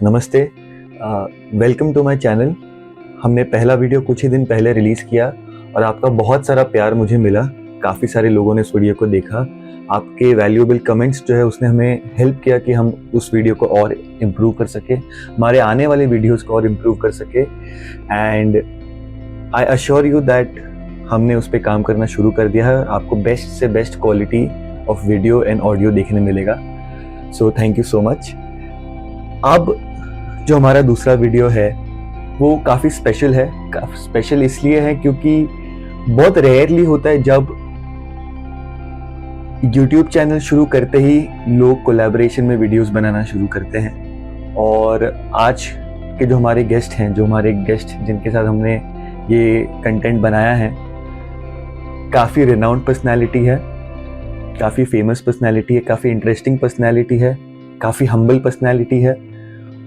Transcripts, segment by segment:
नमस्ते, welcome to my channel. हमने पहला वीडियो कुछ ही दिन पहले रिलीज़ किया और आपका बहुत सारा प्यार मुझे मिला। काफ़ी सारे लोगों ने इस वीडियो को देखा। आपके वैल्यूएबल कमेंट्स जो है उसने हमें हेल्प किया कि हम उस वीडियो को और इम्प्रूव कर सकें, हमारे आने वाले वीडियोस को और इम्प्रूव कर सकें। And I assure you that हमने उस पर काम करना शुरू कर दिया है। आपको बेस्ट से best quality of video and audio देखने मिलेगा। So thank you so much. अब जो हमारा दूसरा वीडियो है वो काफ़ी स्पेशल है। काफ़ी स्पेशल इसलिए है क्योंकि बहुत रेयरली होता है जब YouTube चैनल शुरू करते ही लोग कोलैबोरेशन में वीडियोस बनाना शुरू करते हैं। और आज के जो हमारे गेस्ट जिनके साथ हमने ये कंटेंट बनाया है, काफ़ी रिनाउंड पर्सनैलिटी है, काफ़ी फेमस पर्सनैलिटी है, काफ़ी इंटरेस्टिंग पर्सनैलिटी है, काफ़ी हम्बल पर्सनैलिटी है।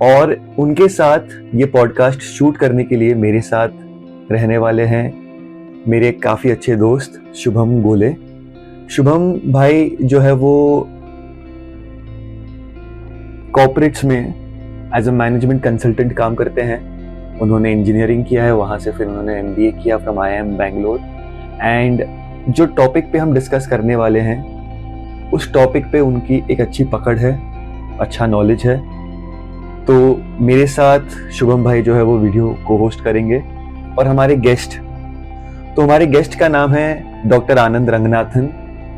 और उनके साथ ये पॉडकास्ट शूट करने के लिए मेरे साथ रहने वाले हैं मेरे काफ़ी अच्छे दोस्त शुभम गोले। शुभम भाई जो है वो कॉर्पोरेट्स में एज अ मैनेजमेंट कंसल्टेंट काम करते हैं। उन्होंने इंजीनियरिंग किया है, वहाँ से फिर उन्होंने MBA किया फ्रॉम IIM बैंगलोर। एंड जो टॉपिक पे हम डिस्कस करने वाले हैं उस टॉपिक पे उनकी एक अच्छी पकड़ है, अच्छा नॉलेज है। तो मेरे साथ शुभम भाई जो है वो वीडियो को होस्ट करेंगे। और हमारे गेस्ट का नाम है डॉक्टर आनंद रंगनाथन।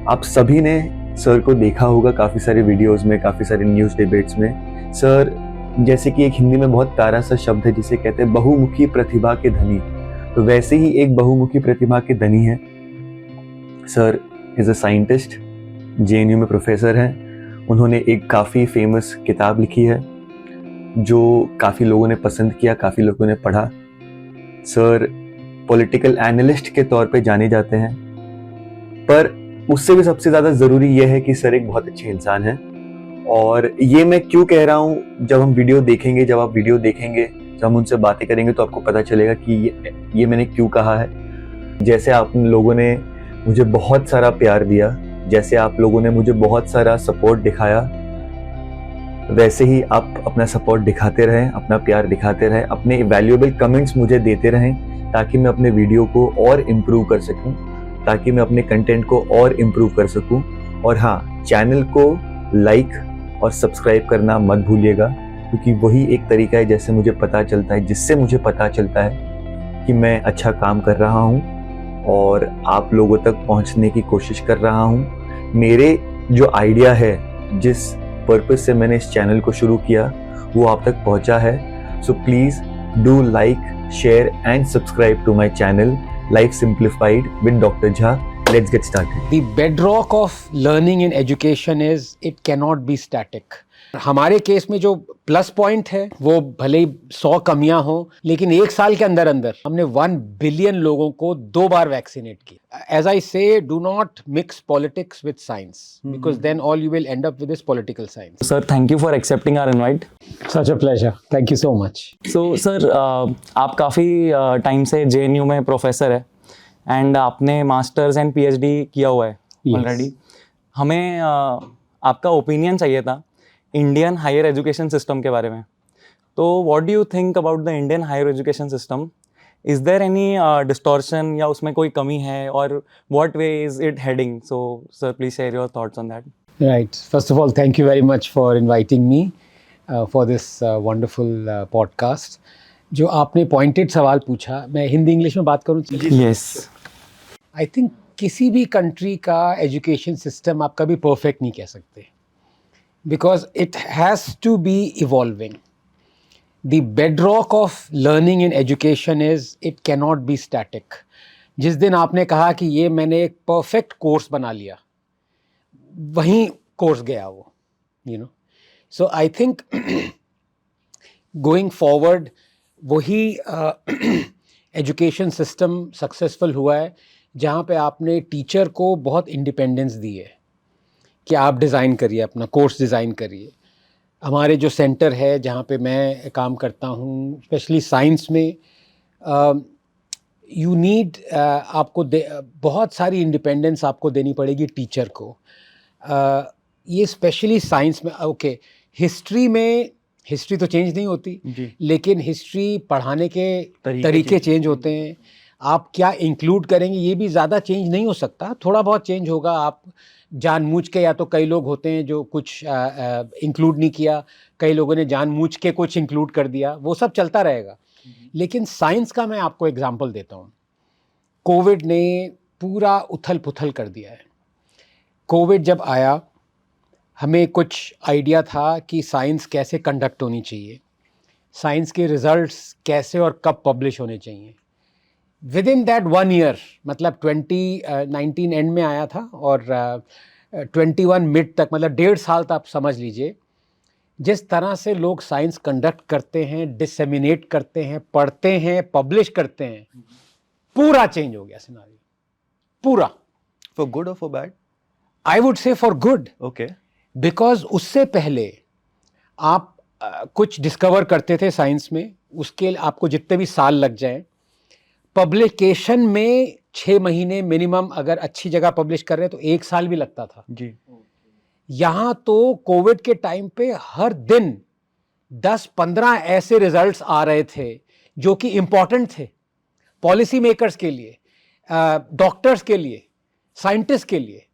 आप सभी ने सर को देखा होगा काफ़ी सारे वीडियोस में, काफ़ी सारे न्यूज़ डिबेट्स में। सर जैसे कि एक हिंदी में बहुत प्यारा सा शब्द है जिसे कहते हैं बहुमुखी प्रतिभा के धनी, तो वैसे ही एक बहुमुखी प्रतिभा के धनी है sir. Is a scientist, JNU में प्रोफेसर हैं। उन्होंने एक काफ़ी फेमस किताब लिखी है जो काफ़ी लोगों ने पसंद किया, काफ़ी लोगों ने पढ़ा। सर पॉलिटिकल एनालिस्ट के तौर पे जाने जाते हैं, पर उससे भी सबसे ज़्यादा ज़रूरी यह है कि सर एक बहुत अच्छे इंसान हैं। और ये मैं क्यों कह रहा हूँ, जब हम वीडियो देखेंगे, जब आप वीडियो देखेंगे, जब हम उनसे बातें करेंगे तो आपको पता चलेगा कि ये मैंने क्यों कहा है। जैसे आप लोगों ने मुझे बहुत सारा प्यार दिया, जैसे आप लोगों ने मुझे बहुत सारा सपोर्ट दिखाया, वैसे ही आप अपना सपोर्ट दिखाते रहें, अपना प्यार दिखाते रहें, अपने वैल्यूएबल कमेंट्स मुझे देते रहें ताकि मैं अपने वीडियो को और इम्प्रूव कर सकूं, ताकि मैं अपने कंटेंट को और इम्प्रूव कर सकूं। और हाँ, चैनल को लाइक और सब्सक्राइब करना मत भूलिएगा, क्योंकि वही एक तरीका है जिससे मुझे पता चलता है कि मैं अच्छा काम कर रहा हूँ और आप लोगों तक पहुँचने की कोशिश कर रहा हूँ। मेरे जो आइडिया है, जिस पर्पस से मैंने इस चैनल को शुरू किया, वो आप तक पहुंचा है। So please do like, share and subscribe to my channel life simplified with doctor Jha. Let's get started. The bedrock of learning in education is it cannot be static. हमारे केस में जो प्लस पॉइंट है वो भले ही 100 कमियां हो, लेकिन एक साल के अंदर अंदर हमने 1 बिलियन लोगों को 2 बार वैक्सीनेट किया। As I say, do not mix politics with science, because then all you will end up with is political science. Sir, thank you for accepting our invite. Such a pleasure. Thank you so much. So, sir, आप काफ़ी time से JNU में professor है and आपने masters and PhD किया हुआ है already. हमें आपका ओपिनियन चाहिए था इंडियन हायर एजुकेशन सिस्टम के बारे में। तो what do you think about the Indian higher education system? Is there any distortion या उसमें कोई कमी है, और what way is it heading? So sir please share your thoughts on that. Right. First of all, thank you very much for inviting me for this wonderful podcast. जो आपने pointed सवाल पूछा, मैं हिंदी इंग्लिश में बात करूँ? यस। आई थिंक किसी भी कंट्री का एजुकेशन सिस्टम आप कभी परफेक्ट नहीं कह सकते, because it has to be evolving. The bedrock of learning in education is it cannot be static. जिस दिन आपने कहा कि ये मैंने एक परफेक्ट कोर्स बना लिया, वहीं कोर्स गया वो, you know. So I think going forward वही एजुकेशन सिस्टम सक्सेसफुल हुआ है जहाँ पे आपने टीचर को बहुत इंडिपेंडेंस दी है कि आप डिज़ाइन करिए, अपना कोर्स डिज़ाइन करिए। हमारे जो सेंटर है जहाँ पे मैं काम करता हूँ, स्पेशली साइंस में, यू नीड आपको बहुत सारी इंडिपेंडेंस आपको देनी पड़ेगी टीचर को। ये स्पेशली साइंस में। ओके, हिस्ट्री में हिस्ट्री तो चेंज नहीं होती, जी लेकिन हिस्ट्री पढ़ाने के तरीके change चेंज होते हैं। आप क्या इंक्लूड करेंगे ये भी ज़्यादा चेंज नहीं हो सकता, थोड़ा बहुत चेंज होगा। आप जानबूझ के, या तो कई लोग होते हैं जो कुछ इंक्लूड नहीं किया, कई लोगों ने जानबूझ के कुछ इंक्लूड कर दिया, वो सब चलता रहेगा। लेकिन साइंस का मैं आपको एग्जांपल देता हूँ। कोविड ने पूरा उथल पुथल कर दिया है। कोविड जब आया, हमें कुछ आइडिया था कि साइंस कैसे कंडक्ट होनी चाहिए, साइंस के रिजल्ट्स कैसे और कब पब्लिश होने चाहिए। विद इन दैट 1 ईयर, मतलब 2019 एंड में आया था और 21 मिड तक, मतलब 1.5 साल तक आप समझ लीजिए, जिस तरह से लोग साइंस कंडक्ट करते हैं, डिसेमिनेट करते हैं, पढ़ते हैं, पब्लिश करते हैं, पूरा चेंज हो गया सिनारियो, पूरा। for good or for bad? I would say for good, Okay. Because उससे पहले आप कुछ डिस्कवर करते थे साइंस में, उसके आपको जितने भी साल लग जाएं, पब्लिकेशन में 6 महीने मिनिमम, अगर अच्छी जगह पब्लिश कर रहे हैं तो 1 साल भी लगता था। जी यहाँ तो कोविड के टाइम पे हर दिन 10-15 ऐसे रिजल्ट्स आ रहे थे जो कि इंपॉर्टेंट थे पॉलिसी मेकर्स के लिए, डॉक्टर्स के लिए, साइंटिस्ट के लिए।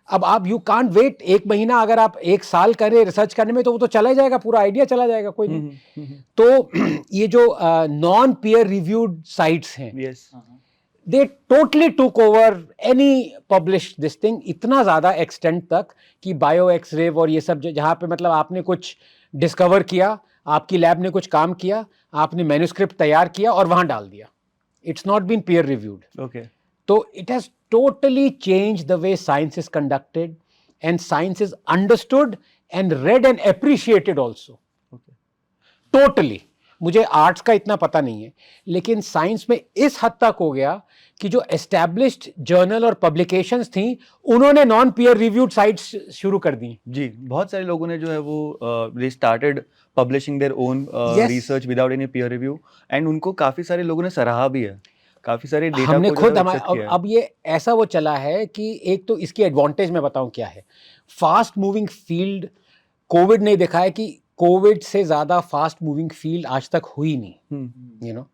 अब आप यू कांट वेट 1 महीना, अगर आप 1 साल करें रिसर्च करने में तो वो तो चला जाएगा, पूरा आइडिया चला जाएगा, कोई नहीं। तो ये जो नॉन पीयर रिव्यूड साइट्स हैं, yes they totally took over any publish this thing, इतना ज़्यादा एक्सटेंट तक कि बायो एक्सरे और ये सब जहाँ पे मतलब आपने कुछ डिस्कवर किया, आपकी लैब ने कुछ काम किया, आपने मैन्युस्क्रिप्ट तैयार किया और वहाँ डाल दिया, it's not been peer reviewed. okay So it has totally changed the way science is conducted, and science is understood and read and appreciated also. okay Totally. मुझे आर्ट्स का इतना पता नहीं है, लेकिन साइंस में इस हद तक हो गया कि जो एस्टैब्लिश्ड जर्नल और पब्लिकेशंस थी, उन्होंने नॉन पीयर रिव्यूड साइट्स शुरू कर दी। जी बहुत सारे लोगों ने जो है वो they started publishing their own Yes. research without any peer review and उनको काफी सारे लोगों ने सराहा भी है, काफी सारे डेटा हमने को जो खुद है हमारे accept किया है। अब ये ऐसा वो चला है कि एक तो इसकी एडवांटेज मैं बताऊं क्या है, फास्ट मूविंग फील्ड। कोविड ने देखा है कि कोविड से ज़्यादा फास्ट मूविंग फील्ड आज तक हुई नहीं, यू नो,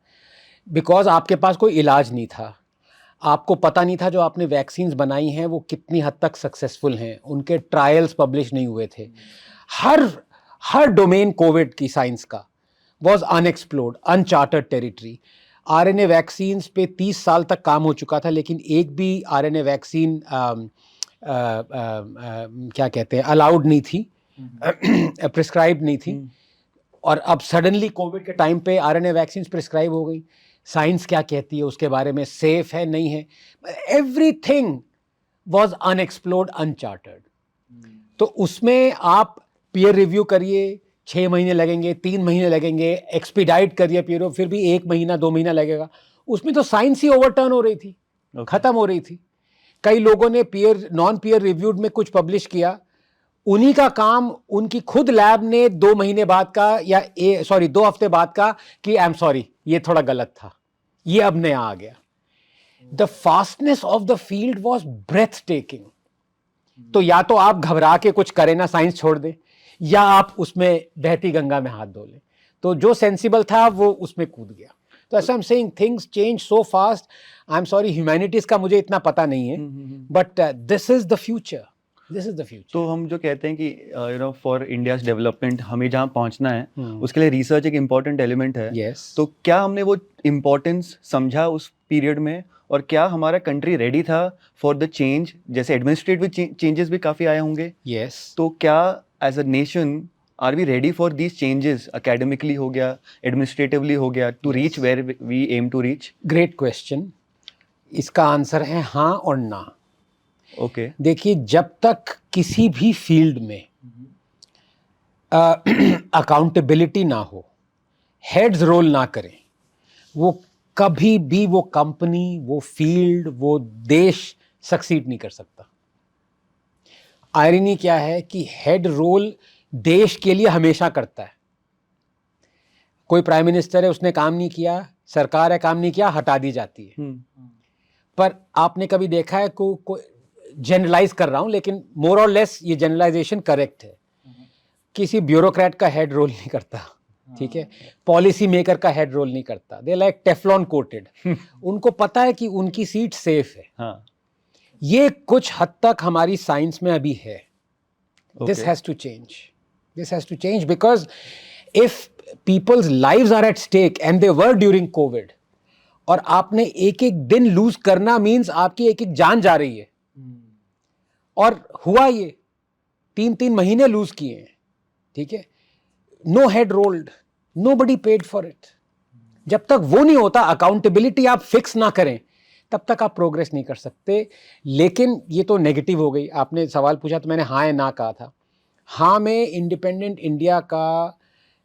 बिकॉज आपके पास कोई इलाज नहीं था, आपको पता नहीं था जो आपने वैक्सीन्स बनाई हैं वो कितनी हद तक सक्सेसफुल हैं, उनके ट्रायल्स पब्लिश नहीं हुए थे। हर डोमेन कोविड की साइंस का was unexplored, Uncharted territory. RNA vaccines पे 30 साल तक काम हो चुका था, लेकिन एक भी आरएनए वैक्सीन क्या कहते हैं, अलाउड नहीं थी, प्रिस्क्राइब नहीं थी। और अब सडनली कोविड के टाइम पे आरएनए वैक्सीन्स प्रिस्क्राइब हो गई। साइंस क्या कहती है उसके बारे में, सेफ है नहीं है, एवरीथिंग वाज अनएक्सप्लोर्ड, अनचार्टर्ड। तो उसमें आप पीयर रिव्यू करिए, 6 महीने लगेंगे, 3 महीने लगेंगे, एक्सपीडाइट करिए पीयर, फिर भी 1 महीना 2 महीना लगेगा। उसमें तो साइंस ही ओवरटर्न हो रही थी, खत्म हो रही थी। कई लोगों ने नॉन पीयर रिव्यूड में कुछ पब्लिश किया, उन्हीं का काम उनकी खुद लैब ने 2 महीने बाद का या 2 हफ्ते बाद का कि आई एम सॉरी ये थोड़ा गलत था, ये अब नया आ गया। The fastness of the field was breath taking. तो या तो आप घबरा के कुछ करें ना, साइंस छोड़ दें, या आप उसमें बहती गंगा में हाथ धो लें। तो जो सेंसिबल था वो उसमें कूद गया। तो ऐसा I am saying things change so fast. I am sorry, humanities का मुझे इतना पता नहीं है, but this is the future, this is the future. तो हम जो कहते हैं कि you know for India's development हमें जहाँ पहुँचना है उसके लिए रिसर्च एक इम्पॉर्टेंट एलिमेंट है। Yes. तो क्या हमने वो इम्पोर्टेंस समझा उस पीरियड में, और क्या हमारा कंट्री रेडी था फॉर द चेंज? जैसे एडमिनिस्ट्रेटिव चेंजेस भी काफ़ी आए होंगे, Yes. तो क्या as a nation are we ready for these changes? Academically हो गया, एडमिनिस्ट्रेटिवली हो गया, to reach where we aim to reach? Great question. इसका आंसर है हाँ और ना। ओके देखिए, जब तक किसी भी फील्ड में अकाउंटेबिलिटी ना हो, हेड्स रोल ना करें, वो कभी भी वो कंपनी, वो फील्ड, वो देश सक्सीड नहीं कर सकता। आयरनी क्या है कि हेड रोल देश के लिए हमेशा करता है। कोई प्राइम मिनिस्टर है, उसने काम नहीं किया, सरकार है काम नहीं किया, हटा दी जाती है। पर आपने कभी देखा है जनरलाइज कर रहा हूं, लेकिन मोर और लेस ये जनरलाइजेशन करेक्ट है, किसी ब्यूरोक्रेट का हेड रोल नहीं करता, ठीक है, पॉलिसी मेकर का हेड रोल नहीं करता, दे लाइक टेफ्लॉन कोटेड। उनको पता है कि उनकी सीट सेफ है। हाँ, ये कुछ हद तक हमारी साइंस में अभी है। This Okay. Has to change, this has to change, because if peoples lives are at stake and they were during COVID, और आपने एक एक दिन लूज करना मीन्स आपकी एक एक जान जा रही है। और हुआ ये 3-3 महीने लूज किए हैं, ठीक है, no head rolled, nobody paid for it. जब तक वो नहीं होता, अकाउंटेबिलिटी आप फिक्स ना करें, तब तक आप प्रोग्रेस नहीं कर सकते। लेकिन ये तो नेगेटिव हो गई। आपने सवाल पूछा तो मैंने हाँ या ना कहा था। हाँ में इंडिपेंडेंट इंडिया का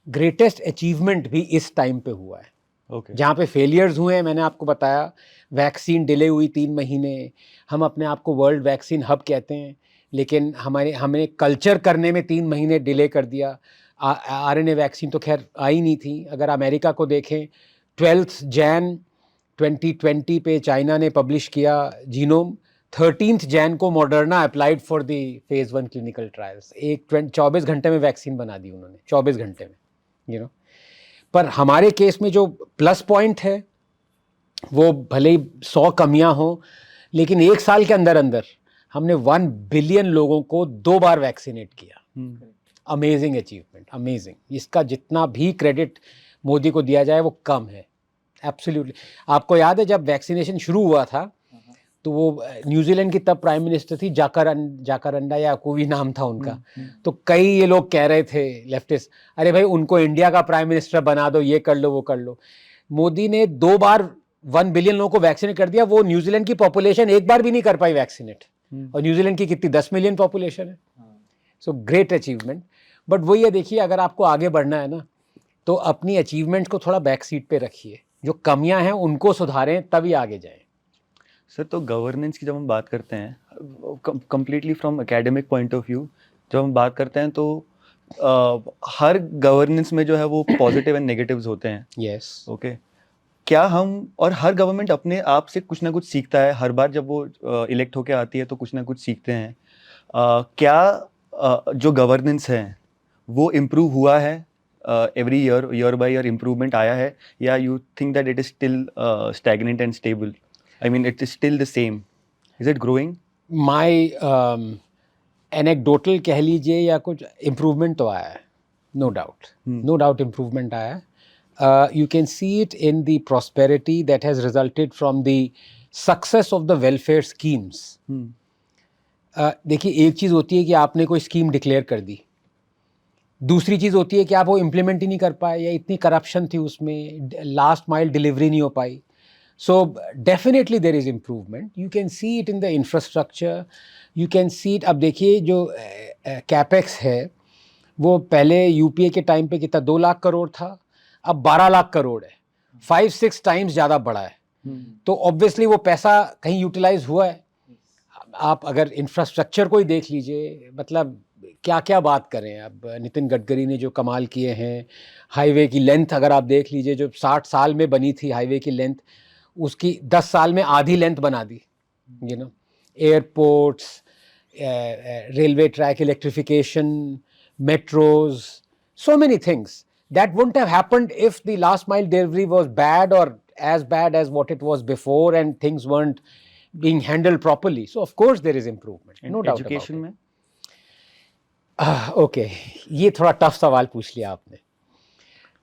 ग्रेटेस्ट अचीवमेंट भी इस टाइम पे हुआ है। Okay. जहाँ पे फेलियर्स हुए हैं, मैंने आपको बताया, वैक्सीन डिले हुई 3 महीने, हम अपने आप को वर्ल्ड वैक्सीन हब कहते हैं, लेकिन हमने कल्चर करने में 3 महीने डिले कर दिया। RNA वैक्सीन तो खैर आई नहीं थी। अगर अमेरिका को देखें, 12 जैन 2020 पे चाइना ने पब्लिश किया जीनोम, 13 जैन को Moderna applied for the phase 1 clinical trials. 24 घंटे में वैक्सीन बना दी उन्होंने, 24 घंटे में, यू नो। पर हमारे केस में जो प्लस पॉइंट है, वो भले ही 100 कमियां हों, लेकिन 1 साल के अंदर अंदर हमने 1 बिलियन लोगों को 2 बार वैक्सीनेट किया। Amazing achievement, amazing. इसका जितना भी क्रेडिट मोदी को दिया जाए वो कम है, एब्सोल्युटली। आपको याद है जब वैक्सीनेशन शुरू हुआ था, तो वो न्यूजीलैंड की तब प्राइम मिनिस्टर थी जाकारांडा या कोई नाम था उनका। तो कई ये लोग कह रहे थे लेफ्टिस्ट, अरे भाई उनको इंडिया का प्राइम मिनिस्टर बना दो, ये कर लो वो कर लो। मोदी ने 2 बार 1 बिलियन लोगों को वैक्सीनेट कर दिया। वो न्यूजीलैंड की पॉपुलेशन एक बार भी नहीं कर पाई वैक्सीनेट, और न्यूजीलैंड की कितनी 10 मिलियन पॉपुलेशन है। So great achievement. बट वही है, देखिए, अगर आपको आगे बढ़ना है ना, तो अपनी अचीवमेंट्स को थोड़ा बैक सीट पे रखिए, जो कमियां हैं उनको सुधारें, तभी आगे जाएं। सर, तो गवर्नेंस की जब हम बात करते हैं completely from academic point of view, जब हम बात करते हैं तो हर गवर्नेंस में जो है वो पॉजिटिव एंड नेगेटिव्स होते हैं। यस। ओके, क्या हम, और हर गवर्नमेंट अपने आप से कुछ ना कुछ सीखता है, हर बार जब वो इलेक्ट होके आती है तो कुछ ना कुछ सीखते हैं। क्या जो गवर्नेंस है वो इम्प्रूव हुआ है every year by year improvement आया है, या you think that it is still stagnant and stable? I mean, it is still the same. Is it growing? My anecdotal कह लीजिए या कुछ इम्प्रूवमेंट तो आया है, no doubt, no doubt improvement आया है। You can see it in the prosperity that has resulted from the success of the welfare schemes. देखिए, एक चीज़ होती है कि आपने कोई स्कीम डिक्लेयर कर दी, दूसरी चीज़ होती है कि आप वो इम्प्लीमेंट ही नहीं कर पाए, या इतनी करप्शन थी उसमें, लास्ट माइल डिलीवरी नहीं हो पाई। So definitely there is improvement. You can see it in the infrastructure. You can see it. अब देखिए, जो कैपेक्स है वो पहले यूपीए के टाइम पे कितना 2 लाख करोड़ था, अब 12 लाख करोड़ है, 5-6 टाइम्स ज़्यादा बढ़ा है। तो ऑब्वियसली वो पैसा कहीं यूटिलाइज हुआ है। आप अगर इंफ्रास्ट्रक्चर को ही देख लीजिए, मतलब क्या क्या बात करें। अब नितिन गडकरी ने जो कमाल किए हैं, हाईवे की लेंथ अगर आप देख लीजिए, जो 60 साल में बनी थी हाईवे की लेंथ, उसकी 10 साल में आधी लेंथ बना दी। You know, airports, railway track electrification, metros, so many things that wouldn't have happened if the last mile delivery was bad or as bad as what it was before and things weren't being handled properly. So of course there is improvement, no doubt about Education it. में? Okay, ये थोड़ा tough सवाल पूछ लिया आपने।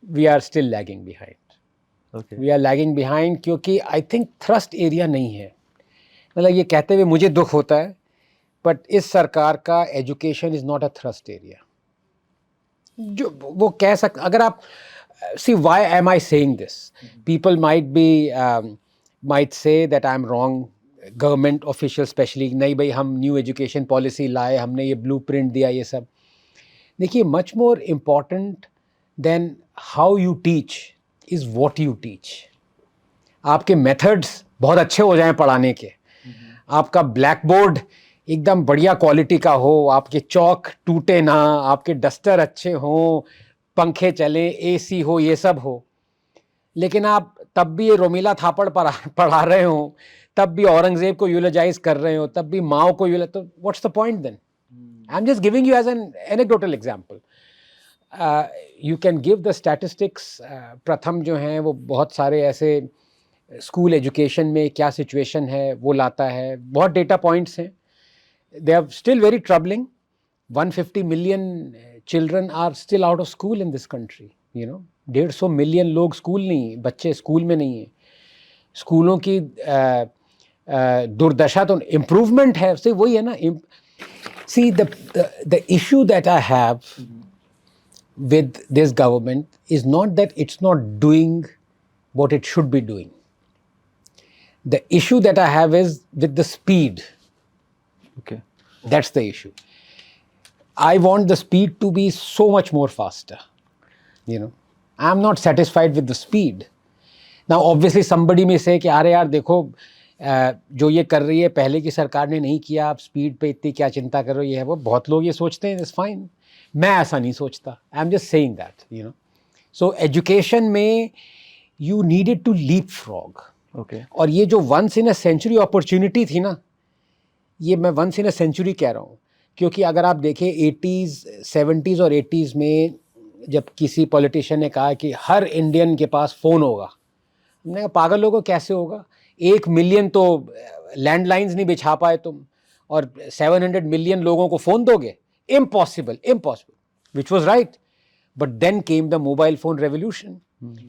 We are still lagging behind. Okay. We are lagging behind, क्योंकि I think thrust area नहीं है। मतलब ये कहते हुए मुझे दुख होता है, बट इस सरकार का education is not a thrust area. जो वो कह सकते, अगर आप see why am I saying this, people might say that I am wrong, government official specially, नहीं भाई हम न्यू एजुकेशन पॉलिसी लाए, हमने ये ब्लूप्रिंट दिया, ये सब। देखिए, much more important than how you teach is what you teach. आपके मेथड्स बहुत अच्छे हो जाएं पढ़ाने के, आपका ब्लैक बोर्ड एकदम बढ़िया क्वालिटी का हो, आपके चौक टूटे ना, आपके डस्टर अच्छे हों, पंखे चले, एसी हो, ये सब हो, लेकिन आप तब भी ये रोमिला थापड़ पढ़ा रहे हो, तब भी औरंगजेब को यूलोजाइज कर रहे हो, तब भी माओ को तो what's the point then? I am just giving you as an anecdotal example. you can give the statistics. प्रथम जो हैं वो बहुत सारे ऐसे स्कूल एजुकेशन में क्या सिचुएशन है वो लाता है, बहुत डेटा पॉइंट्स हैं. They are still very troubling. 150 million children are still out of school in this country. 150 million लोग स्कूल नहीं, बच्चे स्कूल में नहीं हैं. स्कूलों की दुर्दशा तो इम्प्रूवमेंट है, सिर्फ वही है ना. See, the issue that I have with this government is not that it's not doing what it should be doing. The issue that I have is with the speed. Okay. That's the issue. I want the speed to be so much more faster. I'm not satisfied with the speed. Now, obviously, somebody may say कि अरे यार देखो जो ये कर रही है पहले की सरकार ने नहीं किया, आप स्पीड पे इतनी क्या चिंता कर रहे हो, ये है वो. बहुत लोग ये सोचते हैं. It's fine. मैं ऐसा नहीं सोचता. I am just saying that. So education में you needed to leapfrog. Okay. और ये जो once in a century opportunity थी ना, ये मैं वंस इन अ सेंचुरी कह रहा हूँ, क्योंकि अगर आप देखें 80s 70s और 80s में जब किसी पॉलिटिशियन ने कहा कि हर इंडियन के पास फ़ोन होगा, हमने कहा पागल लोगों कैसे होगा. 1 मिलियन तो लैंडलाइंस नहीं बिछा पाए तुम, और 700 मिलियन लोगों को फ़ोन दोगे. Impossible, impossible. Which was right. But then came the mobile phone revolution,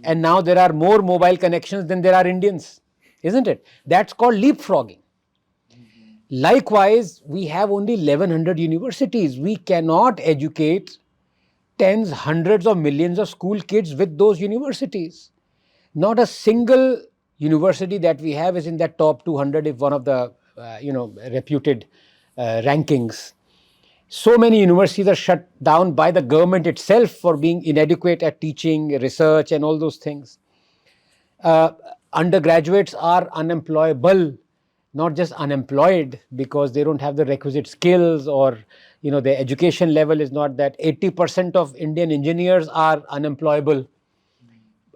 and now there are more mobile connections than there are Indians. Isn't it? That's called leapfrogging. Likewise, we have only 1100 universities. We cannot educate tens, hundreds of millions of school kids with those universities. Not a single university that we have is in that top 200 if one of the reputed rankings. So many universities are shut down by the government itself for being inadequate at teaching, research and all those things. Undergraduates are unemployable, not just unemployed because they don't have the requisite skills, or their education level is not that. 80% of Indian engineers are unemployable.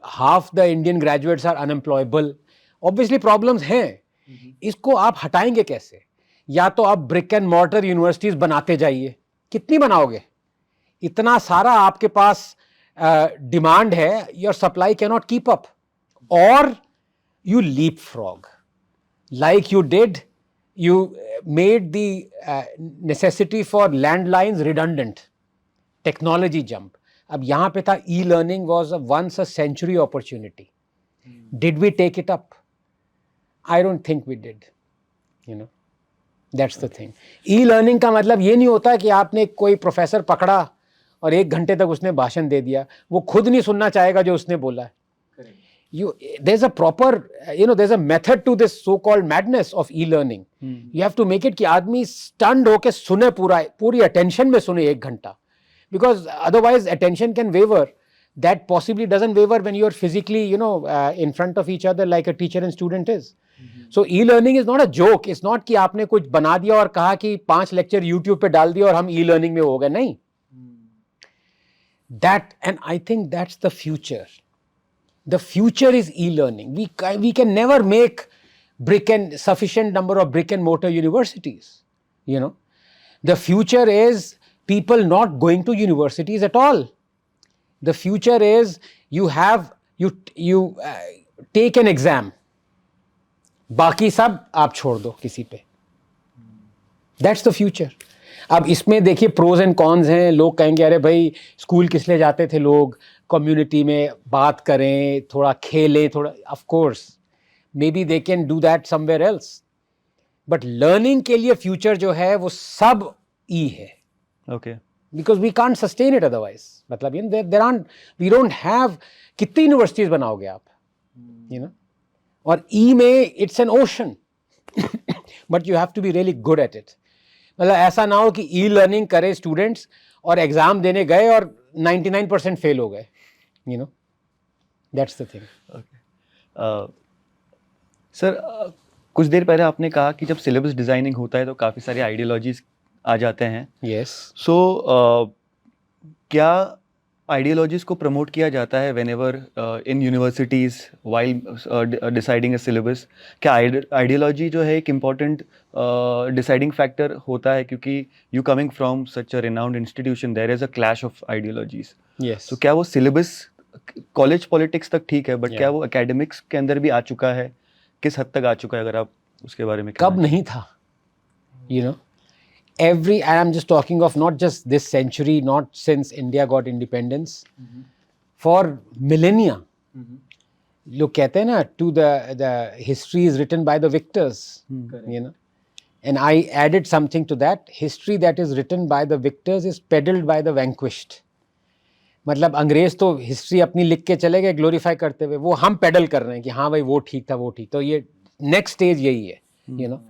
Half the Indian graduates are unemployable. Obviously problems हैं. इसको आप हटाएंगे कैसे? या तो आप brick and mortar universities बनाते जाइए. कितनी बनाओगे? इतना सारा आपके पास डिमांड है, your supply can not keep up. और you leapfrog. Like you did, you made the necessity for landlines redundant. Technology jump. अब यहाँ पे था e-learning was once a century opportunity. Did we take it up? I don't think we did. That's the thing. E-learning का मतलब ये नहीं होता कि आपने कोई प्रोफेसर पकड़ा और 1 घंटे तक उसने भाषण दे दिया. वो खुद नहीं सुनना चाहेगा जो उसने बोला है. There's a proper, there's a method to this so-called madness of e-learning. You have to make it कि आदमी stunned होके सुने पूरी attention में सुने 1 घंटा. Because otherwise attention can waver. That possibly doesn't waver when you're physically, in front of each other like a teacher and student is. So e-learning is not a joke. It's not कि आपने कुछ बना दिया और कहा कि 5 lecture YouTube पे डाल दिया और हम e-learning में हो गए. नहीं. That, and I think that's the future. The future is e-learning. We can never make sufficient number of brick and mortar universities. The future is people not going to universities at all. The future is you take an exam. बाकी सब आप छोड़ दो किसी पे. That's the future. अब इसमें देखिए pros and cons हैं. लोग कहेंगे अरे भाई स्कूल किस लिए जाते थे लोग, कम्युनिटी में बात करें, थोड़ा खेलें, थोड़ा. Of course maybe they can do that somewhere else, but learning के लिए फ्यूचर जो है वो सब ई है. Okay. Because we can't sustain it otherwise. मतलब वी डोंट हैव. कितनी यूनिवर्सिटीज बनाओगे आप? और ई में it's an ocean, but you have to be really good at it. मतलब ऐसा ना हो कि ई लर्निंग करे स्टूडेंट्स और एग्जाम देने गए और 99% फेल हो गए. That's the thing. Okay. Sir कुछ देर पहले आपने कहा कि जब सिलेबस डिजाइनिंग होता है तो काफ़ी सारी आइडियोलॉजीज आ जाते हैं. Yes. सो क्या आइडियोलॉजीज को प्रमोट किया जाता है whenever in universities while deciding a syllabus, क्या आइडियोलॉजी जो है एक इम्पॉर्टेंट डिसाइडिंग फैक्टर होता है, क्योंकि you coming from such a renowned institution there is a clash of ideologies. Yes. तो क्या वो सिलेबस कॉलेज पॉलिटिक्स तक ठीक है, बट क्या Yeah. वो एकेडमिक्स के अंदर भी आ चुका है, किस हद तक आ चुका है, अगर आप उसके बारे में कब नहीं था, you know, and I'm just talking of not just this century, not since India got independence, for millennia. लोग कहते हैं ना, to the history is written by the victors, you know, and I added something to that. History that is written by the victors is peddled by the vanquished. मतलब अंग्रेज तो history अपनी लिख के चले गए ग्लोरीफाई करते हुए, वो हम पेडल कर रहे हैं कि हाँ भाई वो ठीक था, वो ठीक. तो ये नेक्स्ट स्टेज यही है, यू नो.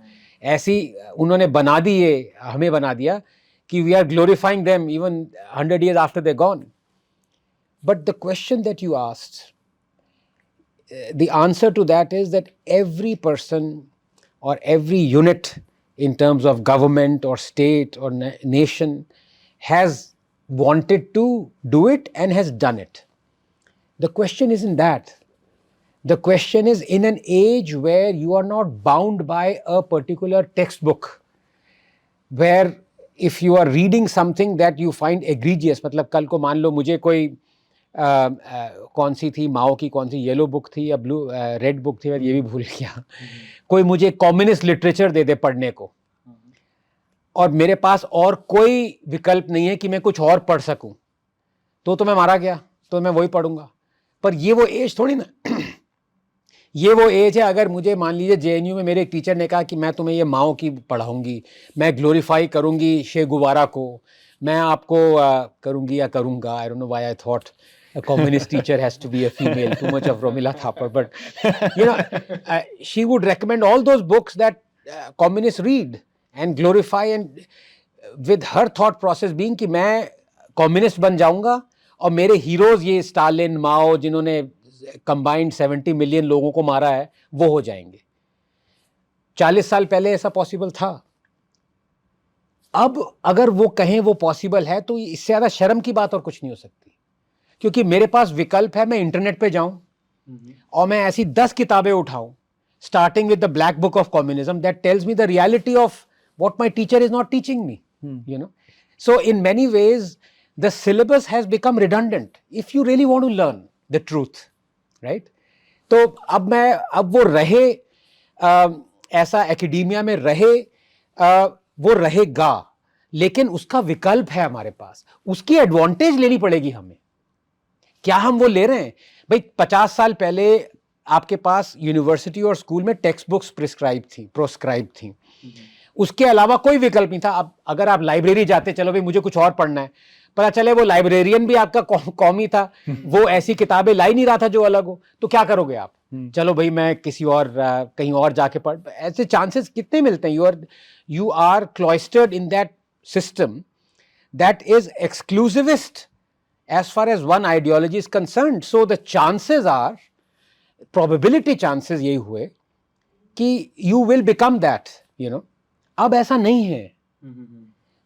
ऐसी उन्होंने बना दी, ये हमें बना दिया कि we are glorifying them even 100 years after they're gone. But the question that you asked, the answer to that is that every person or every unit in terms of government or state or nation has wanted to do it and has done it. The question isn't that. The question is, in an age where you are not bound by a particular textbook, where if you are reading something that you find egregious, मतलब कल को मान लो मुझे कोई कौन सी थी माओ की, कौन सी येलो बुक थी या ब्लू रेड बुक थी, ये भी भूल गया, कोई मुझे कम्युनिस्ट लिटरेचर दे दे पढ़ने को, और मेरे पास और कोई विकल्प नहीं है कि मैं कुछ और पढ़ सकूं, तो मैं मारा गया, तो मैं वही पढ़ूंगा. पर ये वो एज थोड़ी ना, ये वो एज है. अगर मुझे मान लीजिए जेएनयू में मेरे एक टीचर ने कहा कि मैं तुम्हें ये माओ की पढ़ाऊंगी, मैं ग्लोरीफाई करूंगी शे गुवारा को, मैं आपको करूंगी या करूंगा, I don't know why I thought a communist teacher has to be a female, too much of Romila Thapar, but you know, she would recommend all those books that communists read and glorify, and with her thought process being कि मैं communist बन जाऊंगा और मेरे heroes ये Stalin, माओ, जिन्होंने combined 70 million लोगों को मारा है, वो हो जाएंगे. 40 साल पहले ऐसा possible था. अब अगर वो कहें वो possible है, तो इससे ज़्यादा शर्म की बात और कुछ नहीं हो सकती, क्योंकि मेरे पास विकल्प है. मैं इंटरनेट पे जाऊं और मैं ऐसी 10 किताबें उठाऊं, starting with the black book of communism that tells me the reality of what my teacher is not teaching me, you know. So in many ways the syllabus has become redundant if you really want to learn the truth, right. तो अब वो रहे ऐसा academia में रहे, वो रहेगा, लेकिन उसका विकल्प है हमारे पास, उसकी एडवांटेज लेनी पड़ेगी हमें. क्या हम वो ले रहे हैं? भाई 50 साल पहले आपके पास यूनिवर्सिटी और स्कूल में टेक्स्ट बुक्स प्रोस्क्राइब थी, उसके अलावा कोई विकल्प नहीं था. अब अगर आप लाइब्रेरी जाते, चलो भाई मुझे कुछ और पढ़ना है, पता चले वो लाइब्रेरियन भी आपका कौमी था, वो ऐसी किताबें ला ही नहीं रहा था जो अलग हो, तो क्या करोगे आप? चलो भाई मैं किसी और कहीं और जाके पढ़. ऐसे चांसेस कितने मिलते हैं? You are cloistered in that system that is exclusivist as far as one ideology is concerned. So the chances are, probability chances यही हुए कि you will become that, you know. अब ऐसा नहीं है,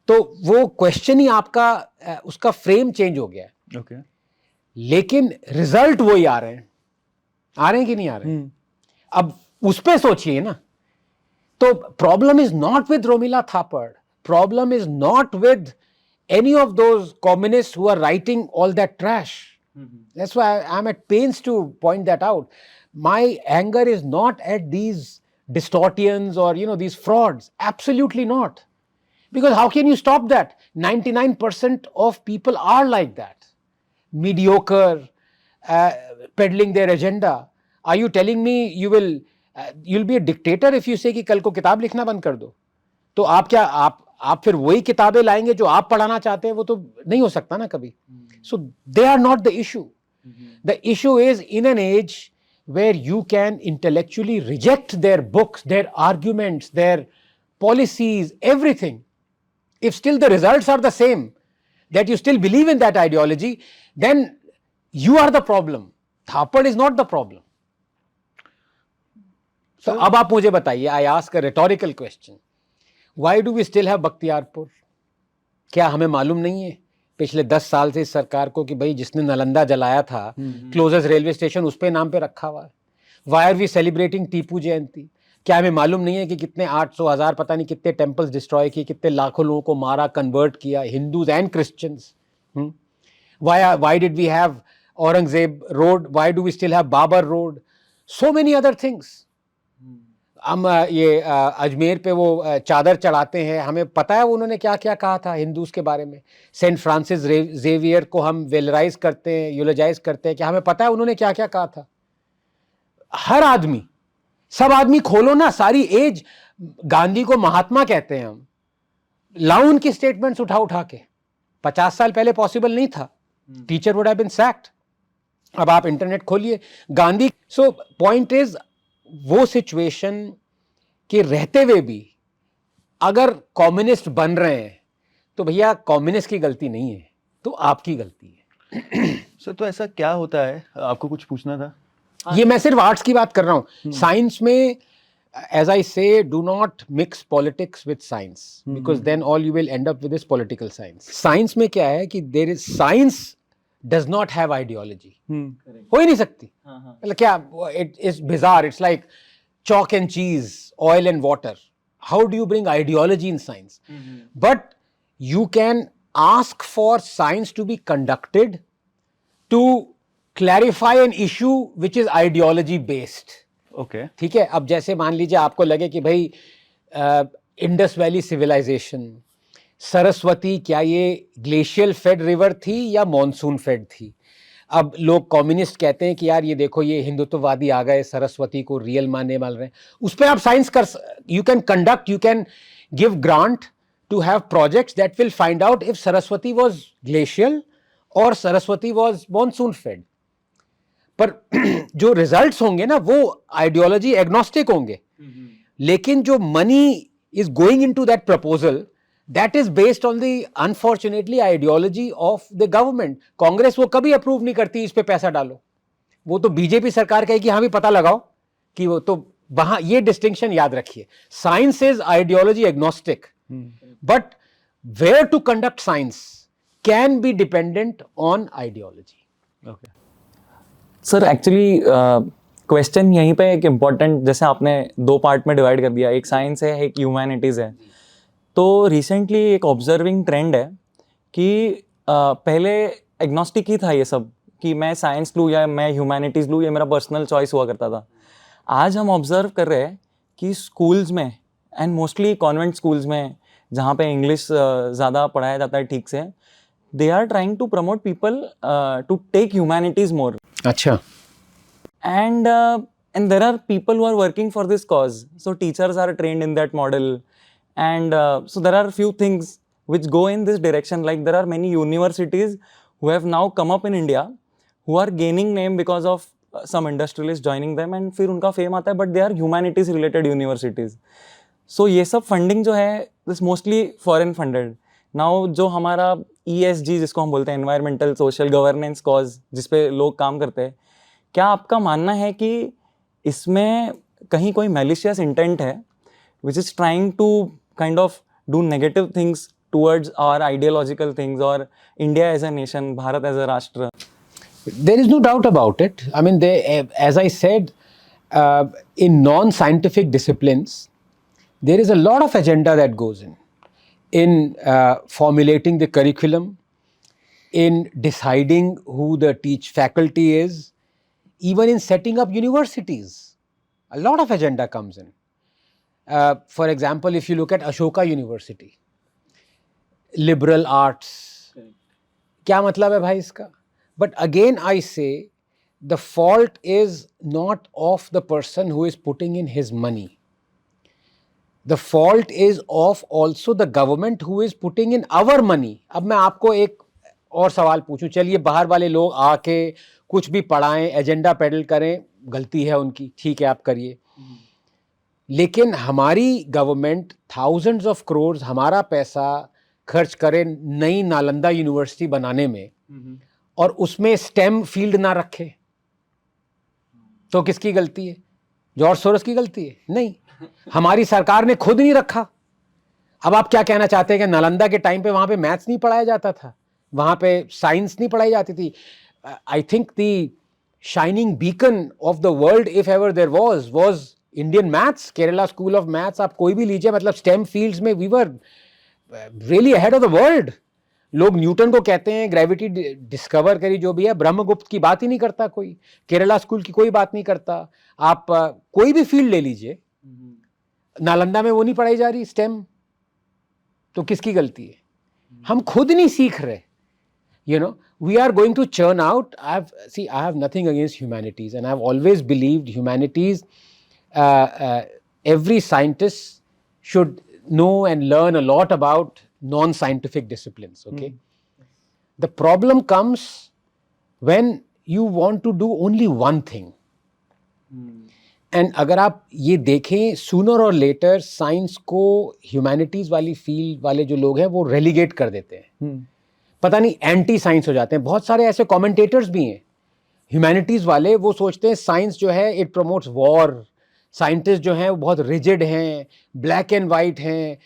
तो वो क्वेश्चन ही आपका उसका फ्रेम चेंज हो गया है. Okay. लेकिन रिजल्ट वही आ रहे हैं कि नहीं आ रहे हैं? अब उस पे सोचिए ना. तो problem is not with Romila Thapar, problem is not with any of those communists who are writing all that trash. That's why I'm at pains to point that out. My anger is not at these distortions or, you know, these frauds. Absolutely not. Because how can you stop that? 99% of people are like that. Mediocre, peddling their agenda. Are you telling me you'll be a dictator if you say कि कल को किताब लिखना बंद कर दो? तो आप क्या आप फिर वही किताबें लाएंगे जो आप पढ़ाना चाहते हैं? वो तो नहीं हो सकता ना कभी. So they are not the issue. The issue is in an age where you can intellectually reject their books, their arguments, their policies, everything. If still the results are the same, that you still believe in that ideology, then you are the problem. Thapar is not the problem. So अब आप मुझे बताइए, I ask a rhetorical question. Why do we still have Bakhtiyarpur? क्या हमें मालूम नहीं है पिछले 10 साल से इस सरकार को कि भाई जिसने नालंदा जलाया था क्लोजेस्ट रेलवे स्टेशन उस पे नाम पे रखा हुआ है. Why are we celebrating Tipu Jayanti? क्या हमें मालूम नहीं है कि कितने 800,000 पता नहीं कितने टेम्पल्स डिस्ट्रॉय किए, कितने लाखों लोगों को मारा, कन्वर्ट किया, Hindus and Christians. Why did we have Aurangzeb Road? Why do we still have Babar Road? So many other things. हम ये अजमेर पे वो चादर चढ़ाते हैं, हमें पता है उन्होंने क्या क्या कहा था हिंदूज के बारे में. सेंट फ्रांसिस जेवियर को हम वेलराइज करते हैं, यूलोजाइज करते हैं, कि हमें पता है उन्होंने क्या क्या कहा था. हर आदमी, सब आदमी खोलो ना, सारी एज. गांधी को महात्मा कहते हैं हम. लाओ उनकी स्टेटमेंट्स उठा उठा के. 50 साल पहले पॉसिबल नहीं था. Teacher would have been sacked. अब आप इंटरनेट खोलिए, गांधी. सो पॉइंट इज, वो सिचुएशन के रहते हुए भी अगर कम्युनिस्ट बन रहे हैं तो भैया कम्युनिस्ट की गलती नहीं है, तो आपकी गलती है. सर तो ऐसा क्या होता है, आपको कुछ पूछना था? ये मैं सिर्फ आर्ट्स की बात कर रहा हूं. साइंस में, as I say, do not mix politics with science, because then all you will end up with is political science. Science में क्या है कि there is, science does not have ideology. हो ही नहीं सकती. मतलब क्या, it is bizarre. It's like chalk and cheese, oil and water. How do you bring ideology in science? But you can ask for science to be conducted to clarify an issue which is ideology based. Okay. ठीक है. अब जैसे मान लीजिए आपको लगे कि भाई इंडस वैली सिविलाइजेशन, सरस्वती क्या ये ग्लेशियल फेड रिवर थी या मॉनसून फेड थी? अब लोग कम्युनिस्ट कहते हैं कि यार ये देखो, ये हिंदुत्ववादी आ गए, सरस्वती को रियल मानने वाले रहे. उस पर आप साइंस कर, you can conduct, you can give grant to have projects that will find out if Saraswati was glacial और सरस्वती वाज मॉनसून फेड. पर जो रिजल्ट्स होंगे ना वो आइडियोलॉजी एग्नोस्टिक होंगे. लेकिन जो money is going into that proposal, that is based on the unfortunately ideology of the government. Congress वो कभी अप्रूव नहीं करती इस पे पैसा डालो. वो तो बीजेपी सरकार कहेगी हाँ भी पता लगाओ कि वो तो वहां. ये डिस्टिंक्शन याद रखिए. Science is ideology agnostic, but where to conduct science can be dependent on ideology. Okay sir, actually question यहीं पे एक इम्पॉर्टेंट, जैसे आपने 2 पार्ट में डिवाइड कर दिया, एक साइंस है, एक ह्यूमैनिटीज़ है. तो रिसेंटली एक ऑब्जर्विंग ट्रेंड है कि पहले एग्नोस्टिक ही था ये सब, कि मैं साइंस लूँ या मैं ह्यूमैनिटीज़ लूँ, ये मेरा पर्सनल चॉइस हुआ करता था. आज हम ऑब्जर्व कर रहे हैं कि स्कूल्स में, एंड मोस्टली कॉन्वेंट स्कूल्स में जहाँ पे इंग्लिश ज़्यादा पढ़ाया जाता है ठीक से, they are trying to promote people to take humanities more. अच्छा. And there are people who are working for this cause. So teachers are trained in that model. And so there are few things which go in this direction. Like there are many universities who have now come up in India who are gaining name because of some industrialists joining them, and फिर उनका fame आता है, but they are humanities related universities. So ये सब funding जो है this mostly foreign funded. Now जो हमारा ESG जिसको हम बोलते हैं, एनवायरमेंटल सोशल गवर्नेंस कॉज, जिस पे लोग काम करते हैं, क्या आपका मानना है कि इसमें कहीं कोई मैलिशियस इंटेंट है which is trying to kind of do negative things towards our ideological things और India as a nation, Bharat as a राष्ट्र? There is no doubt about it. I mean, as I said, in non-scientific disciplines, there is a lot of agenda that goes in formulating the curriculum, in deciding who the faculty is, even in setting up universities. A lot of agenda comes in. For example, if you look at Ashoka University, liberal arts, क्या मतलब है भाई इसका? But again I say, the fault is not of the person who is putting in his money. The fault is of also the government who is putting in our money. अब मैं आपको एक और सवाल पूछूं, चलिए बाहर वाले लोग आके कुछ भी पढ़ाएं, एजेंडा पेडल करें, गलती है उनकी, ठीक है आप करिए. लेकिन हमारी गवर्नमेंट थाउजेंड्स ऑफ करोड़ हमारा पैसा खर्च करे नई नालंदा यूनिवर्सिटी बनाने में, और उसमें स्टेम फील्ड ना रखे, तो किसकी गलती है? जॉर्ज सोरोस की गलती है? नहीं, हमारी सरकार ने खुद नहीं रखा. अब आप क्या कहना चाहते हैं कि नालंदा के टाइम पे वहां पे मैथ्स नहीं पढ़ाया जाता था? वहाँ पे साइंस नहीं पढ़ाई जाती थी. I think the shining beacon of the world if ever there was Indian maths. Kerala school of maths आप कोई भी लीजिए, मतलब स्टेम फील्ड्स में we were really ahead of the world. लोग न्यूटन को कहते हैं, ग्रेविटी डिस्कवर करी, जो भी है. ब्रह्मगुप्त की बात ही नहीं करता कोई, केरला स्कूल की कोई बात नहीं करता. आप कोई भी फील्ड ले लीजिए, नालंदा में वो नहीं पढ़ाई जा रही स्टेम. तो किसकी गलती है? हम खुद नहीं सीख रहे. You know, we are going to churn out. I have nothing against humanities, and I've always believed humanities, every scientist should know and learn a lot about non-scientific disciplines, okay? The problem comes when you want to do only one thing. And अगर आप ये देखें, sooner or later science को humanities वाली field वाले जो लोग हैं वो रेलीगेट कर देते हैं. पता नहीं एंटी साइंस हो जाते हैं. बहुत सारे ऐसे कमेंटेटर्स भी हैं ह्यूमैनिटीज वाले, वो सोचते हैं साइंस जो है इट प्रमोट्स वॉर. साइंटिस्ट जो हैं वो बहुत रिजिड हैं, ब्लैक एंड वाइट हैं,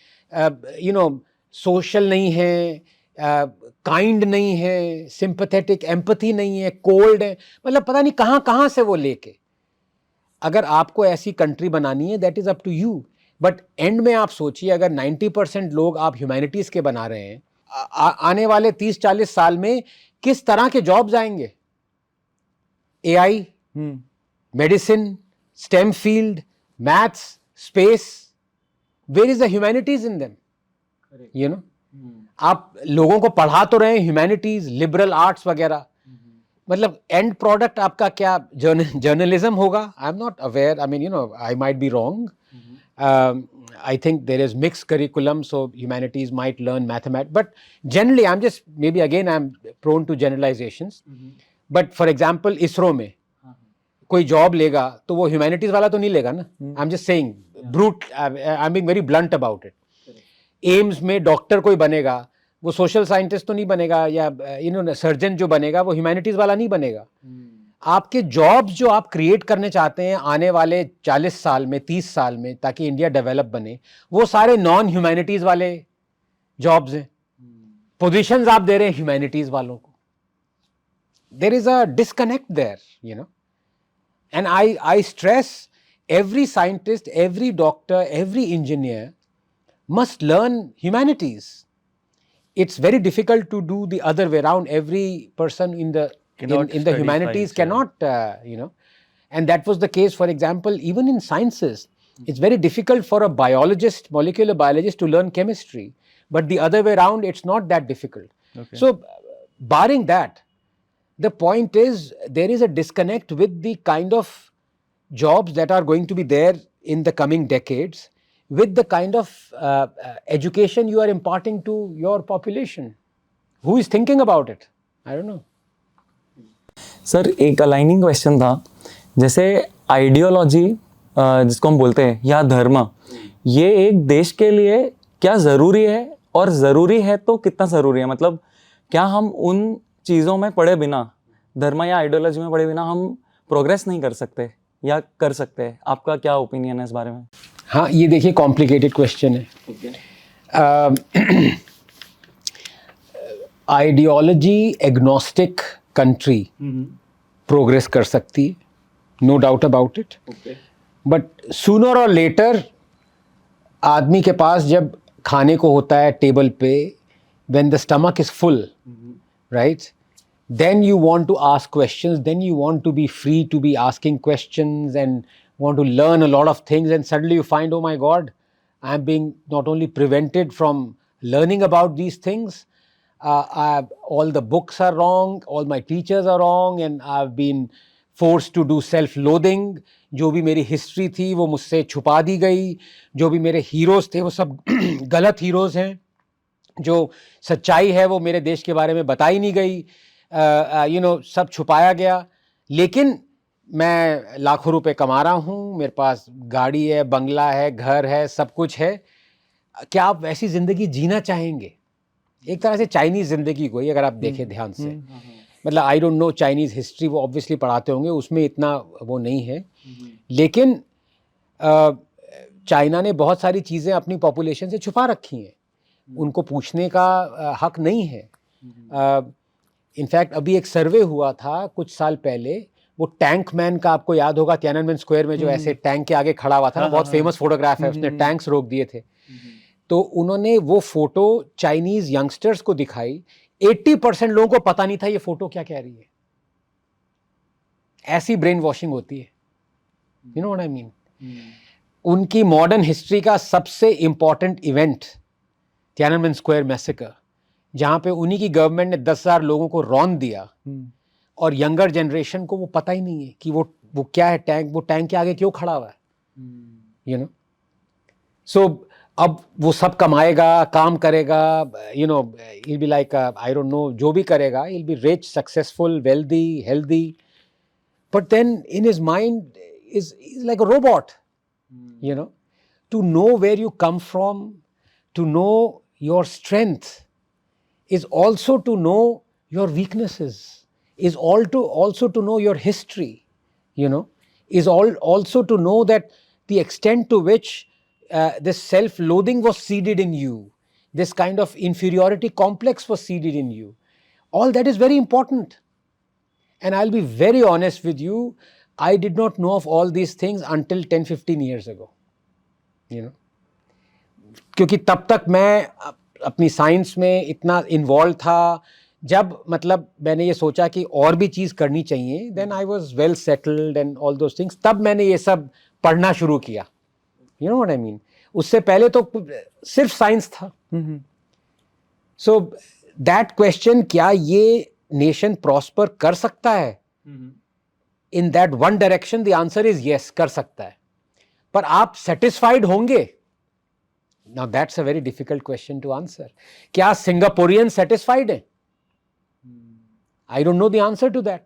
यू नो सोशल नहीं है, काइंड नहीं है, सिंपैथेटिक एम्पैथी नहीं है, कोल्ड है. मतलब पता नहीं कहाँ कहाँ से वो लेके. अगर आपको ऐसी कंट्री बनानी है, that is up to you. But end में आप सोचिए, अगर 90% लोग आप ह्यूमैनिटीज़ के बना रहे हैं, आने वाले 30-40 साल में किस तरह के जॉब्स आएंगे? AI, medicine, STEM field, maths, space. Where is the humanities in them? You know, आप लोगों को पढ़ा तो रहे हैं ह्यूमैनिटीज, लिबरल आर्ट्स वगैरह. मतलब एंड प्रोडक्ट आपका क्या जर्नलिज्म होगा? आई am not aware. I mean, you know, I might be wrong. I think there is mixed curriculum, so humanities might learn mathematics. But generally, I'm just, maybe again, I'm prone to generalizations. But for example, ISRO में कोई job लेगा तो वो humanities वाला तो नहीं लेगा ना. आई am just saying brute, I am being very blunt about it. AIIMS में डॉक्टर कोई बनेगा, वो सोशल साइंटिस्ट तो नहीं बनेगा, या यू नो सर्जन जो बनेगा वो ह्यूमैनिटीज वाला नहीं बनेगा. आपके जॉब्स जो आप क्रिएट करने चाहते हैं आने वाले 40 साल में, 30 साल में, ताकि इंडिया डेवलप बने, वो सारे नॉन ह्यूमैनिटीज वाले जॉब्स हैं. पोजीशंस आप दे रहे हैं ह्यूमैनिटीज वालों को. There is a disconnect there, you know. And I stress every scientist, every doctor, every engineer must learn humanities. It's very difficult to do the other way around. Every person in the humanities cannot, you know, and that was the case, for example, even in sciences. It's very difficult for a biologist, molecular biologist, to learn chemistry, but the other way around, it's not that difficult. Okay. So, barring that, the point is there is a disconnect with the kind of jobs that are going to be there in the coming decades, with the kind of education you are imparting to your population. Who is thinking about it? I don't know. Sir, एक aligning question था. जैसे ideology जिसको हम बोलते हैं, या धर्म, ये एक देश के लिए क्या ज़रूरी है, और ज़रूरी है तो कितना ज़रूरी है? मतलब क्या हम उन चीज़ों में पढ़े बिना, धर्म या आइडियोलॉजी में पढ़े बिना, हम प्रोग्रेस नहीं कर सकते या कर सकते हैं? आपका क्या ओपिनियन है इस बारे में? हाँ, ये देखिए कॉम्प्लिकेटेड क्वेश्चन है. आइडियोलॉजी एग्नोस्टिक कंट्री प्रोग्रेस कर सकती है, no doubt about it. But sooner और लेटर आदमी के पास जब खाने को होता है टेबल पे, when the stomach is full, right, then you want to ask questions, then you want to be free to be asking questions and want to learn a lot of things, and suddenly you find, oh my God, I am being not only prevented from learning about these things, all the books are wrong, all my teachers are wrong, and I've been forced to do self-loathing. जो भी मेरी history थी वो मुझसे छुपा दी गई, जो भी मेरे हीरोज़ थे वो सब गलत हीरोज़ हैं, जो सच्चाई है वो मेरे देश के बारे में बताई नहीं गई, यू नो, सब छुपाया गया. लेकिन मैं लाखों रुपए कमा रहा हूँ, मेरे पास गाड़ी है, बंगला है, घर है, सब कुछ है. क्या आप वैसी ज़िंदगी जीना चाहेंगे? एक तरह से चाइनीज़ ज़िंदगी कोई, अगर आप देखें ध्यान से. मतलब I don't know Chinese history, वो ऑब्वियसली पढ़ाते होंगे, उसमें इतना वो नहीं है. लेकिन चाइना ने बहुत सारी चीज़ें अपनी पॉपुलेशन से छुपा रखी हैं, उनको पूछने का हक नहीं है. इनफैक्ट अभी एक सर्वे हुआ था कुछ साल पहले, वो टैंक मैन का आपको याद होगा, तियाननमेन स्क्वायर में जो ऐसे टैंक के आगे खड़ा हुआ था ना, बहुत फेमस फोटोग्राफ है, उसने टैंक्स रोक दिए थे। तो उन्होंने वो फोटो चाइनीज यंगस्टर्स को दिखाई, 80% लोगों को पता नहीं था ये फोटो क्या कह रही है। ऐसी ब्रेन वॉशिंग होती है, you know what I mean. उनकी मॉडर्न हिस्ट्री का सबसे इंपॉर्टेंट इवेंट तियाननमेन स्क्वायर मैसेकर, जहां पे उन्हीं की गवर्नमेंट ने 10,000 लोगों को रौंद दिया, और यंगर जनरेशन को वो पता ही नहीं है कि वो क्या है टैंक, वो टैंक के आगे क्यों खड़ा हुआ है, यू नो। सो अब वो सब कमाएगा, काम करेगा, you know, he'll be like I don't know, जो भी करेगा, he'll be rich, successful, wealthy, healthy, but then in his mind is like a robot, you know. To know where you come from, to know your strength, is also to know your weaknesses, is also to know your history, you know, is also to know that the extent to which this self-loathing was seeded in you, this kind of inferiority complex was seeded in you. All that is very important. And I'll be very honest with you, I did not know of all these things until 10-15 years ago, you know. क्योंकि तब तक मैं अपनी science में इतना involve था, जब मतलब मैंने ये सोचा कि और भी चीज़ करनी चाहिए, then I was well settled and all those things, तब मैंने ये सब पढ़ना शुरू किया, you know what I mean. उससे पहले तो सिर्फ साइंस था। सो दैट क्वेश्चन, क्या ये नेशन प्रॉस्पर कर सकता है in that one direction, the answer is yes, कर सकता है। पर आप सेटिस्फाइड होंगे? Now that's a very difficult question to answer. क्या सिंगापुरियन सेटिस्फाइड हैं? I don't know the answer to that.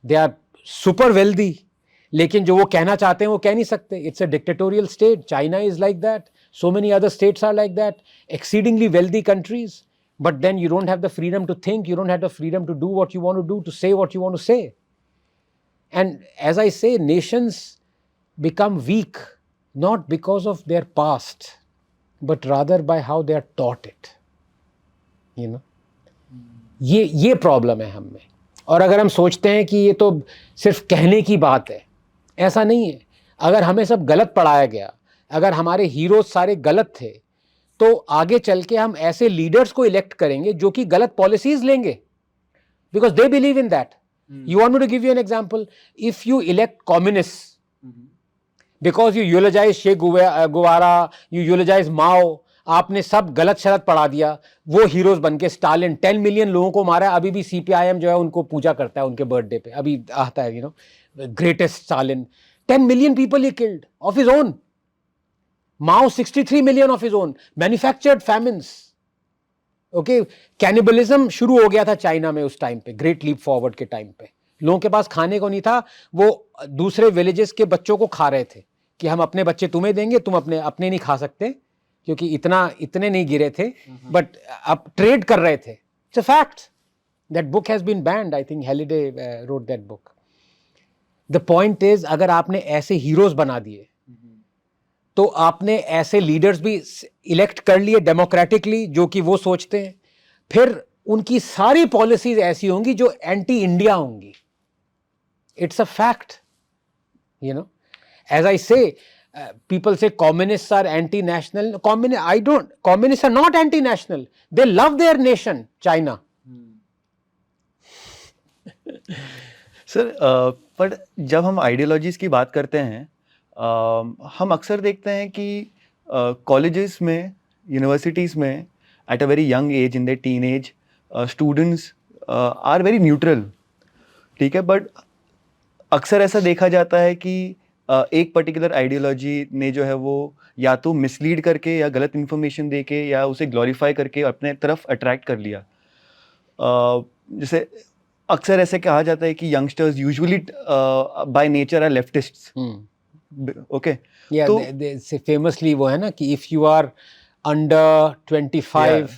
They are super wealthy, लेकिन जो वो कहना चाहते हैं वो कह नहीं सकते. It's a dictatorial state. China is like that. So many other states are like that. Exceedingly wealthy countries. But then you don't have the freedom to think. You don't have the freedom to do what you want to do, to say what you want to say. And as I say, nations become weak not because of their past, but rather by how they are taught it, you know. ये problem है हम में। और अगर हम सोचते हैं कि ये तो सिर्फ कहने की बात है, ऐसा नहीं है। अगर हमें सब गलत पढ़ाया गया, अगर हमारे हीरोज सारे गलत थे, तो आगे चल के हम ऐसे लीडर्स को इलेक्ट करेंगे जो कि गलत पॉलिसीज लेंगे, because they believe in that. You want me to give you an example? If you elect communist because you eulogize Che Guevara, you eulogize Mao, आपने सब गलत शरत पढ़ा दिया, वो हीरोज बन के स्टालिन 10 मिलियन लोगों को मारा, अभी भी CPIM जो है उनको पूजा करता है उनके बर्थडे पे, अभी आता है, you know, greatest Stalin. 10 million people he killed of his own. Mao 63 million of his own, manufactured famines. Okay, cannibalism शुरू हो गया था चाइना में उस टाइम पे, ग्रेट लीप फॉरवर्ड के टाइम पे। लोगों के पास खाने को नहीं था, वो दूसरे विलेजेस के बच्चों को खा रहे थे कि हम अपने बच्चे तुम्हें देंगे, तुम अपने नहीं खा सकते, क्योंकि इतने नहीं गिरे थे, बट अब ट्रेड कर रहे थे। It's a fact. That book has been banned, I think Halliday wrote that book. The point is, अगर आपने ऐसे हीरोज बना दिए, तो आपने ऐसे लीडर्स भी इलेक्ट कर लिए डेमोक्रेटिकली जो कि वो सोचते हैं, फिर उनकी सारी पॉलिसीज ऐसी होंगी जो एंटी इंडिया होंगी। It's a fact, you know. As I say, people say communists are anti-national. Communists are not anti-national. They love their nation, China. Sir, पर जब हम आइडियोलॉजीज की बात करते हैं, हम अक्सर देखते हैं कि कॉलेजेस में, यूनिवर्सिटीज़ में, at a very young age, in their teen age, students are very neutral, ठीक है, बट अक्सर ऐसा देखा जाता है कि एक पर्टिकुलर आइडियोलॉजी ने जो है वो या तो मिसलीड करके या गलत इन्फॉर्मेशन दे के या उसे ग्लोरीफाई करके अपने तरफ अट्रैक्ट कर लिया। जैसे अक्सर ऐसे कहा जाता है कि youngsters usually by nature are leftists. Okay, तो they say famously वो है ना कि if you are under 25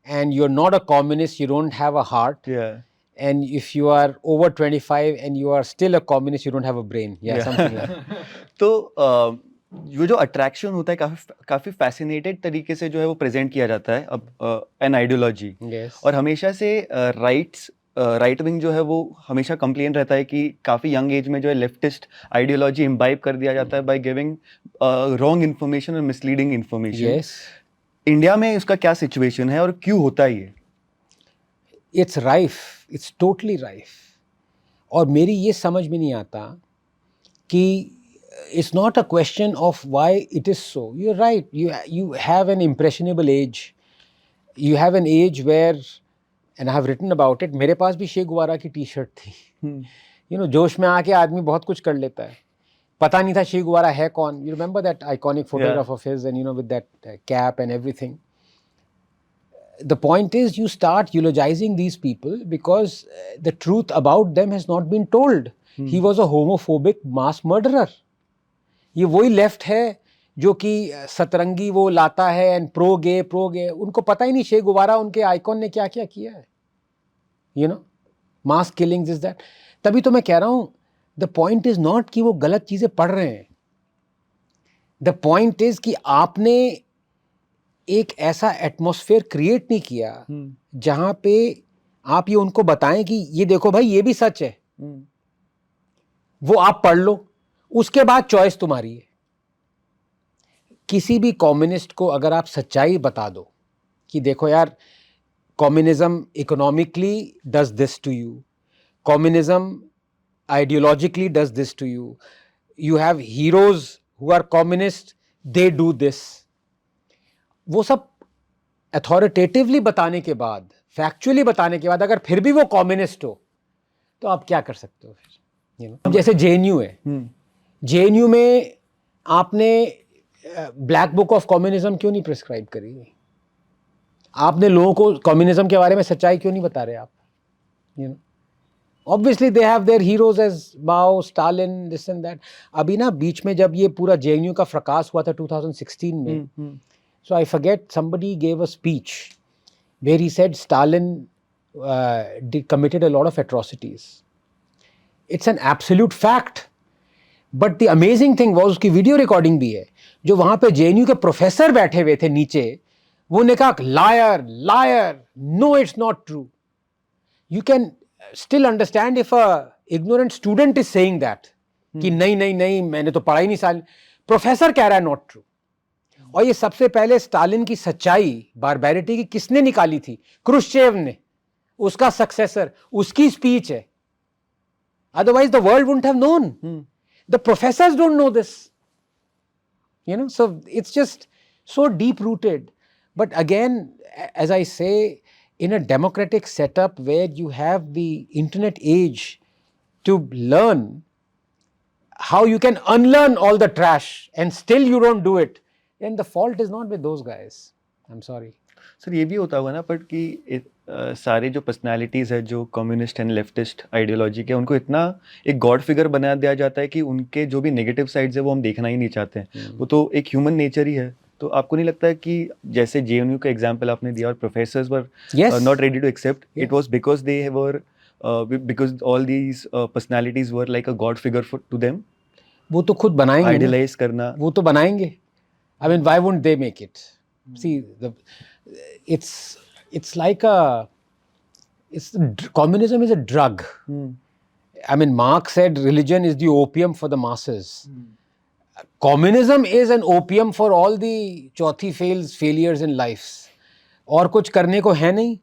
and you're not a communist, you don't have a heart. Yeah. And if you are over 25 and you are still a communist, you don't have a brain. Yeah, something like that. तो वो जो attraction होता है काफी fascinated तरीके से जो है वो प्रेजेंट किया जाता है अब एन आइडियोलॉजी। Yes. और हमेशा से राइट विंग जो है वो हमेशा कंप्लेन रहता है कि काफी यंग एज में जो है लेफ्टिस्ट आइडियोलॉजी इम्बाइब कर दिया जाता है बाय गिविंग रॉन्ग इन्फॉर्मेशन और मिसलीडिंग इन्फॉर्मेशन। Yes. इंडिया में इसका क्या सिचुएशन है और क्यों होता है ये? It's rife. It's totally rife. और मेरी ये समझ में नहीं आता कि it's not a question of why it is so. You're right. You have an impressionable age. You have an age where, and I have written about it. मेरे पास भी शे गुवारा की टी-शर्ट थी. You know, जोश में आके आदमी बहुत कुछ कर लेता है. पता नहीं था शे गुवारा है कौन. You remember that iconic photograph of his, and you know, with that cap and everything. The point is, you start eulogizing these people because the truth about them has not been told. He was a homophobic mass murderer. ये वही left है जो कि सतरंगी वो लाता है and pro गे उनको पता ही नहीं शे गुवारा उनके आइकॉन ने क्या क्या किया है. You know, mass killings is that. तभी तो मैं कह रहा हूं, द पॉइंट इज नॉट कि वो गलत चीजें पढ़ रहे हैं. द पॉइंट इज कि आपने एक ऐसा एटमॉस्फेयर क्रिएट नहीं किया जहां पे आप ये उनको बताएं कि ये देखो भाई ये भी सच है. वो आप पढ़ लो, उसके बाद चॉइस तुम्हारी है. किसी भी कम्युनिस्ट को अगर आप सच्चाई बता दो कि देखो यार, communism economically does this to you, communism ideologically does this to you, you have heroes who are communist, they do this, वो सब अथॉरिटेटिवली बताने के बाद, फैक्चुअली बताने के बाद अगर फिर भी वो कम्युनिस्ट हो, तो आप क्या कर सकते हो फिर? You know? जैसे जेएनयू है, जेएनयू में आपने ब्लैक बुक ऑफ कम्युनिज्म क्यों नहीं प्रिस्क्राइब करी? आपने लोगों को कम्युनिज्म के बारे में सच्चाई क्यों नहीं बता रहे आप? You know, obviously they have their heroes as Mao, Stalin, this and that. अभी ना बीच में जब ये पूरा जेएनयू का फ्रकास हुआ था 2016 में, so I forget, somebody gave a speech where he said Stalin committed a lot of atrocities. It's an absolute fact. But the amazing thing was, उसकी वीडियो रिकॉर्डिंग भी है, जो वहां पे जेएनयू के प्रोफेसर बैठे हुए थे नीचे, वो ने कहा liar liar, no it's not true. You can still understand if a ignorant student is saying that कि नहीं नहीं नहीं मैंने तो पढ़ा ही नहीं. साल प्रोफेसर कह रहा है नॉट ट्रू. और ये सबसे पहले स्टालिन की सच्चाई, बारबैरिटी की किसने निकाली थी? क्रुश्चेव ने. उसका सक्सेसर, उसकी स्पीच है. Otherwise, the world wouldn't have known. The professors don't know this. You know, so it's just so deep-rooted. But again, as I say, in a democratic setup where you have the internet age to learn how you can unlearn all the trash and still you don't do it, then the fault is not with those guys. I'm sorry. Sir ये भी होता होगा ना, but कि सारे जो personalities है जो कम्युनिस्ट एंड लेफ्टिस्ट आइडियोलॉजी के, उनको इतना एक गॉड फिगर बना दिया जाता है कि उनके जो भी नेगेटिव साइड्स है वो हम देखना ही नहीं चाहते हैं. वो तो एक ह्यूमन नेचर ही है. तो आपको नहीं लगता है कि जैसे जेएनयू का एग्जांपल आपने दिया और professors were not ready to accept, it was because they were because all these personalities were like a god figure for to them? वो तो खुद बनाएंगे, आइडियलाइज करना वो तो बनाएंगे. I mean, why wouldn't they make it? See, it's like communism is a drug. I mean, Marx said religion is the opium for the masses. Communism is an opium for all the चौथी failures in life. और कुछ करने को है नहीं.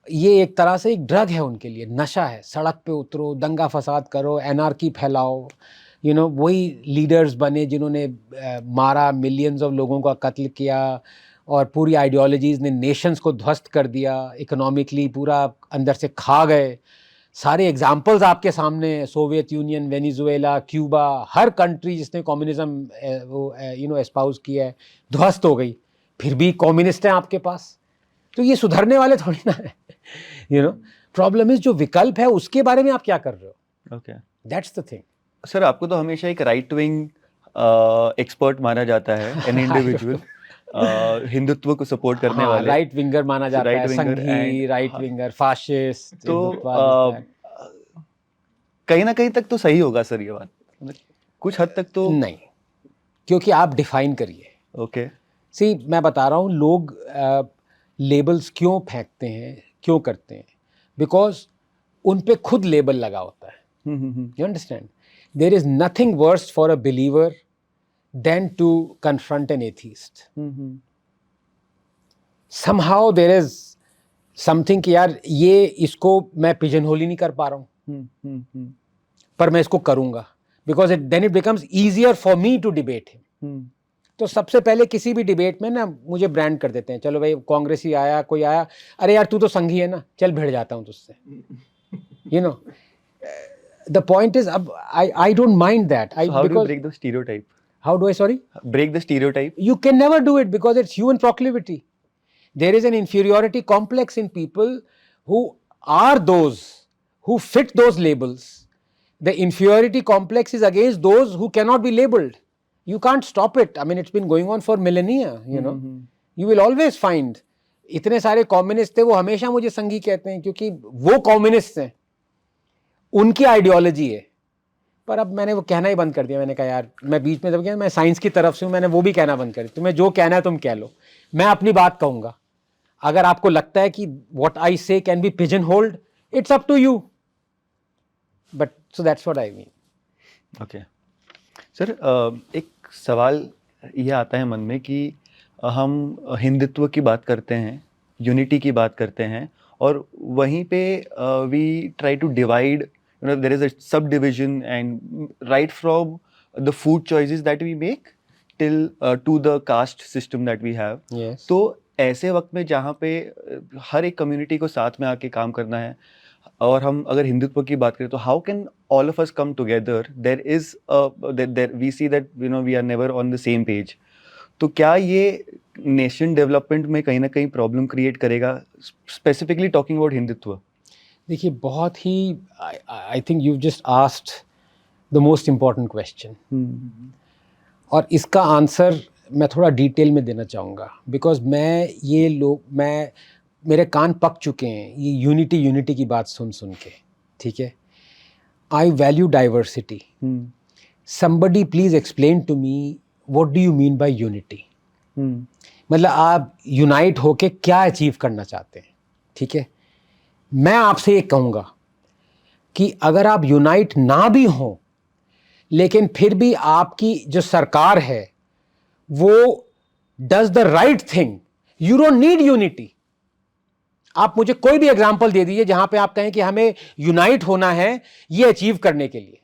ये एक तरह से एक ड्रग है उनके लिए, नशा है. सड़क पे उतरो, दंगा फसाद करो, एनार्की फैलाओ. यू नो, वही लीडर्स बने जिन्होंने मारा, मिलियंस ऑफ लोगों का कत्ल किया, और पूरी आइडियोलॉजीज़ ने नेशंस को ध्वस्त कर दिया, इकोनॉमिकली पूरा अंदर से खा गए. सारे एग्जाम्पल्स आपके सामने, सोवियत यूनियन, वेनेजुएला, क्यूबा, हर कंट्री जिसने कम्युनिज्म वो यू नो एस्पाउस किया है, ध्वस्त हो गई. फिर भी कम्युनिस्ट हैं आपके पास. तो ये सुधरने वाले थोड़ी ना है. यू नो, प्रॉब्लम इज जो विकल्प है उसके बारे में आप क्या कर रहे हो. Okay, that's the thing. Sir आपको तो हमेशा एक राइट विंग एक्सपर्ट माना जाता है, एन इंडिविजुअल हिंदुत्व को सपोर्ट करने वाले. राइट विंगर माना जाता है, संघी, राइट विंगर, फाशिस्ट. तो कहीं ना कहीं तक तो सही होगा सर ये बात, कुछ हद तक तो. नहीं, क्योंकि आप डिफाइन करिए। ओके। सी, मैं बता रहा हूँ, लोग लेबल्स क्यों फेंकते हैं, क्यों करते हैं, बिकॉज उन पे खुद लेबल लगा होता है। You understand? There is nothing worse for a believer than to confront an atheist. Somehow there is something कि यार ये इसको मैं pigeon hole ही नहीं कर पा रहा हूँ, पर मैं इसको करूँगा, because then it becomes easier for me to debate him. तो सबसे पहले किसी भी डिबेट में ना मुझे ब्रांड कर देते हैं, चलो भाई कांग्रेसी आया, कोई आया, अरे यार तू तो संघी है ना, चल भिड़ जाता हूँ तुझसे। You know, the point is, I don't mind that. So how do you break the stereotype? How do I, sorry? Break the stereotype. You can never do it because it's human proclivity. There is an inferiority complex in people who are those who fit those labels. The inferiority complex is against those who cannot be labeled. You can't stop it. I mean, it's been going on for millennia, you know. You will always find. इतने सारे communist थे, वो हमेशा मुझे संघी कहते हैं क्योंकि वो कम्युनिस्ट हैं, उनकी आइडियोलॉजी है। पर अब मैंने वो कहना ही बंद कर दिया। मैंने कहा यार, मैं बीच में जब गया, मैं साइंस की तरफ से हूँ, मैंने वो भी कहना बंद कर दिया। तुम्हें जो कहना है तुम कह लो, मैं अपनी बात कहूँगा। अगर आपको लगता है कि what I say can be pigeonholed, it's up to you. But so that's what I mean. Okay sir, एक सवाल ये आता है मन में कि हम हिंदुत्व की बात करते हैं, यूनिटी की बात करते हैं, और वहीं पे we try to divide, you know, there is a sub division, and right from the food choices that we make till to the caste system that we have. Yes. तो ऐसे वक्त में जहाँ पे हर एक कम्युनिटी को साथ में आके काम करना है, और हम अगर हिंदुत्व की बात करें तो how can all of us come together? There is we see that, you know, we are never on the same page. तो क्या ये नेशन डेवलपमेंट में कहीं ना कहीं प्रॉब्लम क्रिएट करेगा, स्पेसिफिकली टॉकिंग अबाउट हिंदुत्व? देखिए, बहुत ही I think you just asked the most important question, और इसका आंसर मैं थोड़ा डिटेल में देना चाहूँगा, बिकॉज मैं मेरे कान पक चुके हैं ये यूनिटी की बात सुन के, ठीक है। I value diversity. Somebody please explain to me what do you mean by unity. मतलब आप यूनाइट होके क्या अचीव करना चाहते हैं, ठीक है। मैं आपसे ये कहूँगा कि अगर आप यूनाइट ना भी हों, लेकिन फिर भी आपकी जो सरकार है वो does the right thing, you don't need unity. आप मुझे कोई भी एग्जांपल दे दीजिए जहां पे आप कहें कि हमें यूनाइट होना है ये अचीव करने के लिए।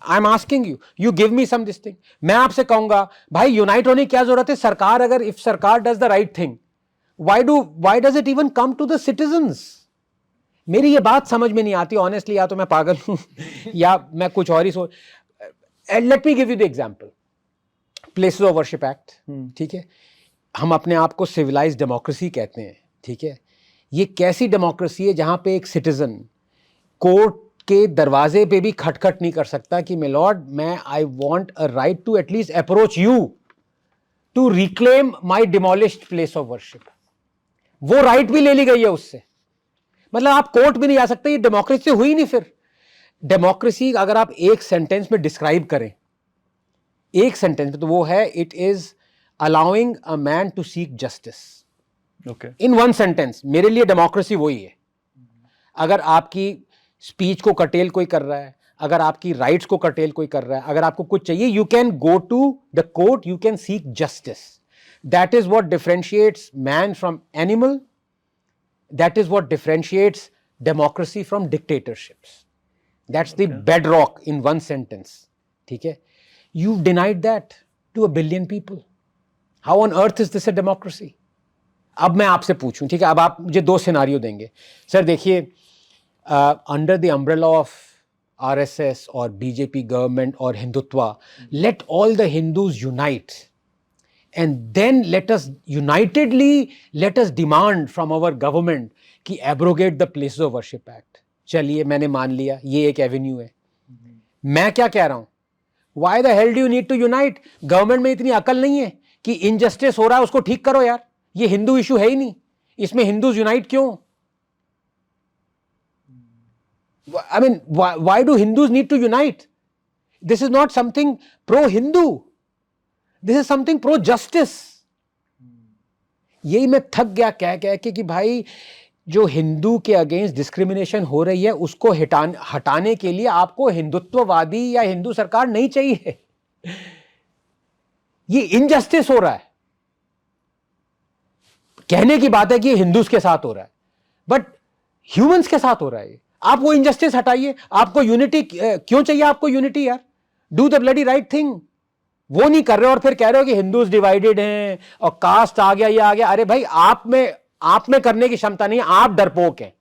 I am asking you, you give me some this thing. मैं आपसे कहूंगा भाई यूनाइट होने की क्या जरूरत है? सरकार अगर, इफ सरकार does the right thing, why does it even come to the citizens? मेरी ये बात समझ में नहीं आती ऑनेस्टली, या तो मैं पागल हूं या मैं कुछ और ही सोच। Let me give you the example, places of worship act, ठीक है। हम अपने आप को सिविलाइज्ड डेमोक्रेसी कहते हैं, ठीक है। ये कैसी डेमोक्रेसी है जहां पे एक सिटीजन कोर्ट के दरवाजे पे भी खटखट नहीं कर सकता कि मे लॉर्ड, मैं I want a right to at least approach you to reclaim my demolished place of worship. वो राइट भी ले ली गई है उससे। मतलब आप कोर्ट भी नहीं जा सकते। ये डेमोक्रेसी हुई नहीं। फिर डेमोक्रेसी अगर आप एक सेंटेंस में डिस्क्राइब करें, एक सेंटेंस में, तो वो है it is allowing a man to seek justice. Okay, in one sentence मेरे लिए डेमोक्रेसी वही है। अगर आपकी स्पीच को कटेल कोई कर रहा है, अगर आपकी राइट्स को कटेल कोई कर रहा है, अगर आपको कुछ चाहिए, you can go to the court, you can seek justice. That is what differentiates man from animal. That is what differentiates democracy from dictatorships. That's the bedrock in one sentence, ठीक है। You've denied that to 1 billion people. How on earth is this a democracy? अब मैं आपसे पूछूं, ठीक है, अब आप मुझे 2 सिनारियो देंगे। सर देखिए, under the umbrella of RSS और बीजेपी गवर्नमेंट और Hindutva, let all the Hindus unite and then let us unitedly let us demand from our government कि abrogate the places of worship act. चलिए, मैंने मान लिया ये एक एवेन्यू है। मैं क्या कह रहा हूं, Why the hell do you need to unite? Government में इतनी अकल नहीं है कि इनजस्टिस हो रहा है उसको ठीक करो यार, ये हिंदू इशू है ही नहीं, इसमें हिंदूज यूनाइट क्यों? I mean, why do Hindus need to unite? This is not something pro-Hindu. This is something pro justice. यही मैं थक गया कह कह के कि भाई जो हिंदू के अगेंस्ट डिस्क्रिमिनेशन हो रही है उसको हटाने के लिए आपको हिंदुत्ववादी या हिंदू सरकार नहीं चाहिए। ये इनजस्टिस हो रहा है। कहने की बात है कि हिंदूज के साथ हो रहा है, बट ह्यूमंस के साथ हो रहा है। आप वो इनजस्टिस हटाइए। आपको यूनिटी क्यों चाहिए? आपको यूनिटी यार, do the bloody right thing. वो नहीं कर रहे और फिर कह रहे हो कि हिंदूज डिवाइडेड हैं और कास्ट आ गया, ये आ गया। अरे भाई आप में करने की क्षमता नहीं है, आप डरपोक हैं।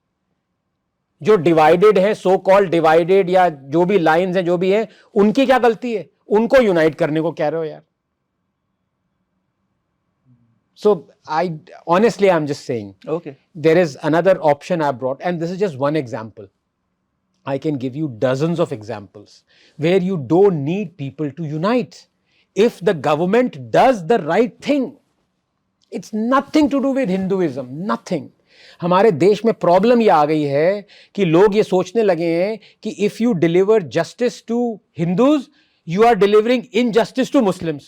जो डिवाइडेड है, सो कॉल्ड डिवाइडेड या जो भी लाइंस हैं जो भी है, उनकी क्या गलती है? उनको यूनाइट करने को कह रहे हो यार। So honestly, I'm just saying, Okay. there is another option I brought, and this is just one example. I can give you dozens of examples where you don't need people to unite. If the government does the right thing, it's nothing to do with Hinduism, nothing. हमारे देश में problem ये आ गई है कि लोग ये सोचने लगे हैं कि if you deliver justice to Hindus, you are delivering injustice to Muslims.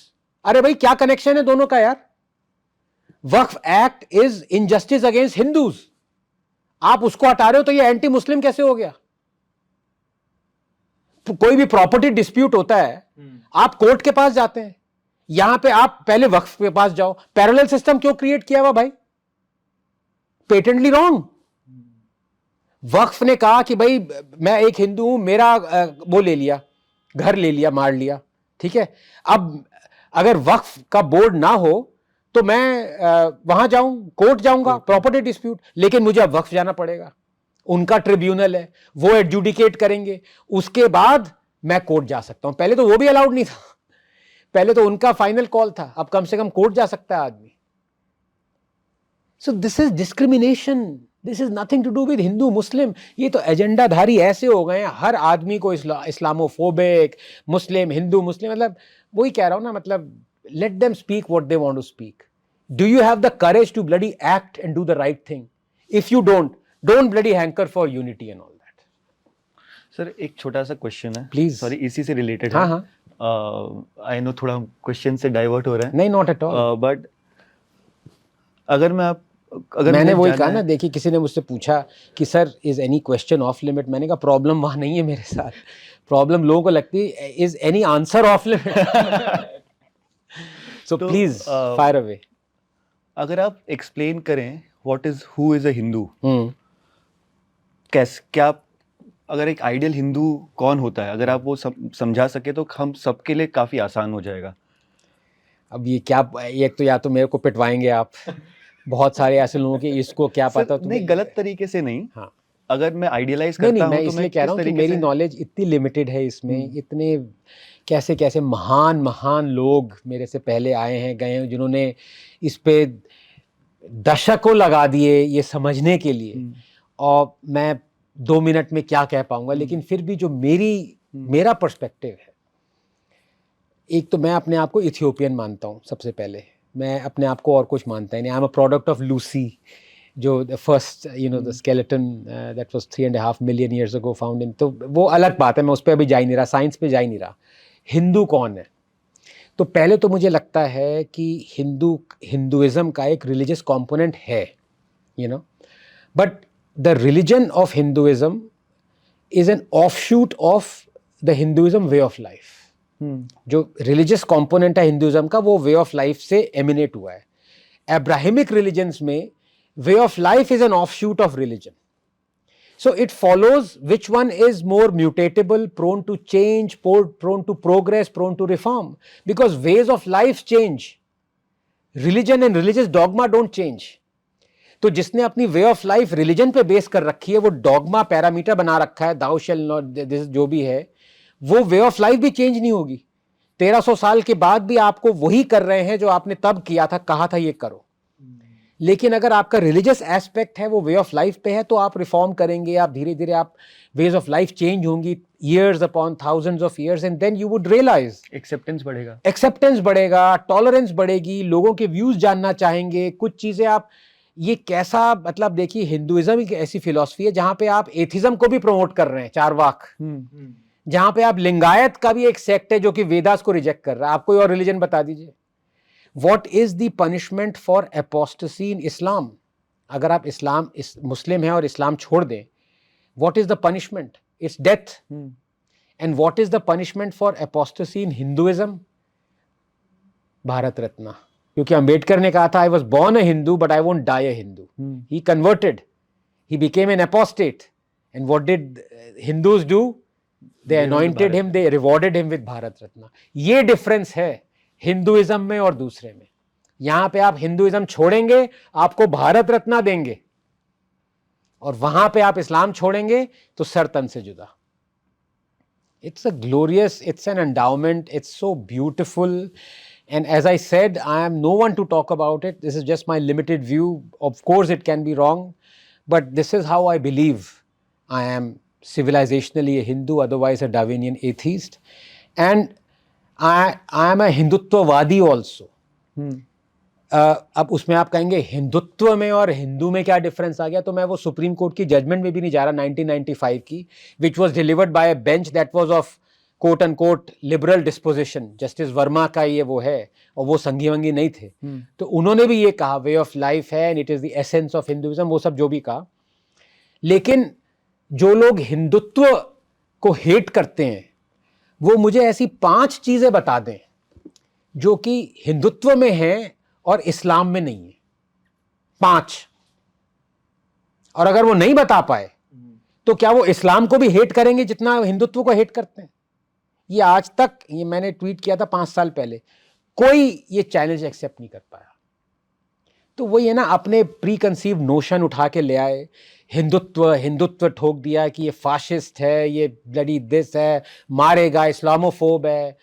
अरे भाई क्या कनेक्शन है दोनों का यार? Waqf act is injustice against Hindus. आप उसको हटा रहे हो तो ये एंटी मुस्लिम कैसे हो गया? तो कोई भी प्रॉपर्टी डिस्प्यूट होता है, आप कोर्ट के पास जाते हैं। यहां पे आप पहले वक्फ के पास जाओ। पैरेलल सिस्टम क्यों क्रिएट किया हुआ भाई? Patently wrong. वक्फ ने कहा कि भाई मैं एक हिंदू हूं, मेरा वो ले लिया, घर ले लिया, मार लिया, ठीक है। अब अगर वक्फ का बोर्ड ना हो तो मैं वहां जाऊं, कोर्ट जाऊंगा, प्रॉपर्टी डिस्प्यूट, लेकिन मुझे अब वक्फ जाना पड़ेगा। उनका ट्रिब्यूनल है, वो एडजुडिकेट करेंगे, उसके बाद मैं कोर्ट जा सकता हूं। पहले तो वो भी अलाउड नहीं था, पहले तो उनका फाइनल कॉल था, अब कम से कम कोर्ट जा सकता है आदमी। So this is discrimination, this is nothing to do with Hindu Muslim. ये तो एजेंडाधारी ऐसे हो गए हैं, हर आदमी को इस्लामोफोबिक, मुस्लिम, हिंदू, मुस्लिम, मतलब वही कह रहा हूं ना, मतलब let them speak what they want to speak. Do you have the courage to bloody act and do the right thing? If you don't bloody hanker for unity and all that. Sir एक छोटा सा question है, Please. Sorry इसी से related है। हाँ हाँ, I know थोड़ा क्वेश्चन से डाइवर्ट हो रहा है। नहीं, नॉट एट ऑल। बट अगर मैंने मुझे वही जानना कहा ना, है- देखिए किसी ने मुझसे पूछा कि sir is any question of limit. मैंने कहा प्रॉब्लम वहां नहीं है मेरे साथ, प्रॉब्लम लोगों को लगती है is any answer of limit. So तो, प्लीज फायर अवे। अगर आप एक्सप्लेन करें what is who is a Hindu, क्या अगर एक आइडियल हिंदू कौन होता है, अगर आप वो समझा सके तो हम सबके लिए काफी आसान हो जाएगा। अब ये क्या, एक तो या तो मेरे को पिटवाएंगे आप, बहुत सारे ऐसे लोगों के इसको क्या सर, पता। तो नहीं, गलत तरीके से नहीं। हाँ, अगर मैं आइडियलाइज नहीं करता मैं हूं तो इसलिए कह रहा हूँ कि मेरी नॉलेज इतनी लिमिटेड है इसमें, इतने कैसे कैसे महान महान लोग मेरे से पहले आए हैं, गए हैं, जिन्होंने इस पे दशकों लगा दिए ये समझने के लिए, और मैं 2 मिनट में क्या कह पाऊंगा। लेकिन फिर भी जो मेरा पर्सपेक्टिव है, एक तो मैं अपने आप को इथियोपियन मानता हूँ सबसे पहले। मैं अपने आप को और कुछ मानता ही नहीं। I am a product of Lucy, जो the first the skeleton that was 3.5 million years ago found in. तो वो अलग बात है, मैं उस पर अभी जा ही नहीं रहा, साइंस पे जा ही नहीं रहा। हिंदू कौन है? तो पहले तो मुझे लगता है कि हिंदुइज्म का एक रिलीजियस कंपोनेंट है, but the religion of Hinduism is an offshoot of the Hinduism way of life. जो रिलीजियस कंपोनेंट है हिंदुइज्म का, वो वे ऑफ लाइफ से एमिनेट हुआ है। अब्राहमिक रिलीजन्स में way of life is an offshoot of religion. So it follows which one is more mutatable, prone to change, prone to progress, prone to reform. Because ways of life change. Religion and religious dogma don't change. तो जिसने अपनी way of life religion पे base कर रखी है, वो dogma parameter बना रखा है, thou shall not, this जो भी है, वो वे ऑफ लाइफ भी चेंज नहीं होगी। 1300 साल के बाद भी आपको वही कर रहे हैं जो आपने तब किया था, कहा था ये करो। लेकिन अगर आपका रिलीजियस एस्पेक्ट है, वो वे ऑफ लाइफ पे है, तो आप रिफॉर्म करेंगे, आप धीरे धीरे आप वेज ऑफ लाइफ चेंज होंगी, years upon thousands of years, and then you would realise acceptance बढ़ेगा, टॉलरेंस बढ़ेगी, लोगों के व्यूज जानना चाहेंगे, कुछ चीजें आप ये कैसा, मतलब देखिए हिंदुइज्म एक ऐसी फिलॉसफी है जहां पे आप एथिज्म को भी प्रमोट कर रहे हैं, चारवाक, जहां पे आप लिंगायत का भी एक सेक्ट है जो कि वेदास को रिजेक्ट कर रहा है। आप कोई और रिलीजन बता दीजिए, What is the punishment for apostasy in Islam? अगर आप मुस्लिम हैं और इस्लाम छोड़ दें, what is the punishment? It's death. And what is the punishment for apostasy in Hinduism? Bharat Ratna. क्योंकि अंबेडकर ने कहा था, I was born a Hindu but I won't die a Hindu. He converted. He became an apostate. And what did Hindus do? They anointed him, they rewarded him with Bharat Ratna. ये difference है Hinduism में और दूसरे में. यहां पे आप Hinduism छोड़ेंगे, आपको भारत रत्ना देंगे, और वहां पे आप इस्लाम छोड़ेंगे तो सर तन से जुदा. It's a glorious, it's an endowment, it's so beautiful. And as I said, I am no one to talk about it. This is just my limited view. Of course, it can be wrong, but this is how I believe. I am civilizationally a Hindu, otherwise a Darwinian atheist. And I am a Hindutvavadi also. अब उसमें आप कहेंगे हिंदुत्व में और हिंदू में क्या difference आ गया, तो मैं वो सुप्रीम कोर्ट की जजमेंट में भी नहीं जा रहा 1995 की, which was delivered by a bench that was of quote and quote liberal disposition. Justice Verma का ये वो है, और वो संगी वंगी नहीं थे. तो उन्होंने भी ये कहा वे ऑफ लाइफ है and it is the essence of Hinduism, वो सब जो भी कहा. लेकिन जो लोग हिंदुत्व को हेट करते हैं वो मुझे ऐसी 5 चीजें बता दें जो कि हिंदुत्व में है और इस्लाम में नहीं है. 5. और अगर वो नहीं बता पाए तो क्या वो इस्लाम को भी हेट करेंगे जितना हिंदुत्व को हेट करते हैं? ये आज तक, ये मैंने ट्वीट किया था 5 साल पहले, कोई ये चैलेंज एक्सेप्ट नहीं कर पाया. तो वही है ना, अपने प्री कंसीव नोशन उठा के ले आए, हिंदुत्व ठोक दिया कि ये फाशिस्ट है, ये ब्लडी दिस है, मारेगा, इस्लामोफोब है.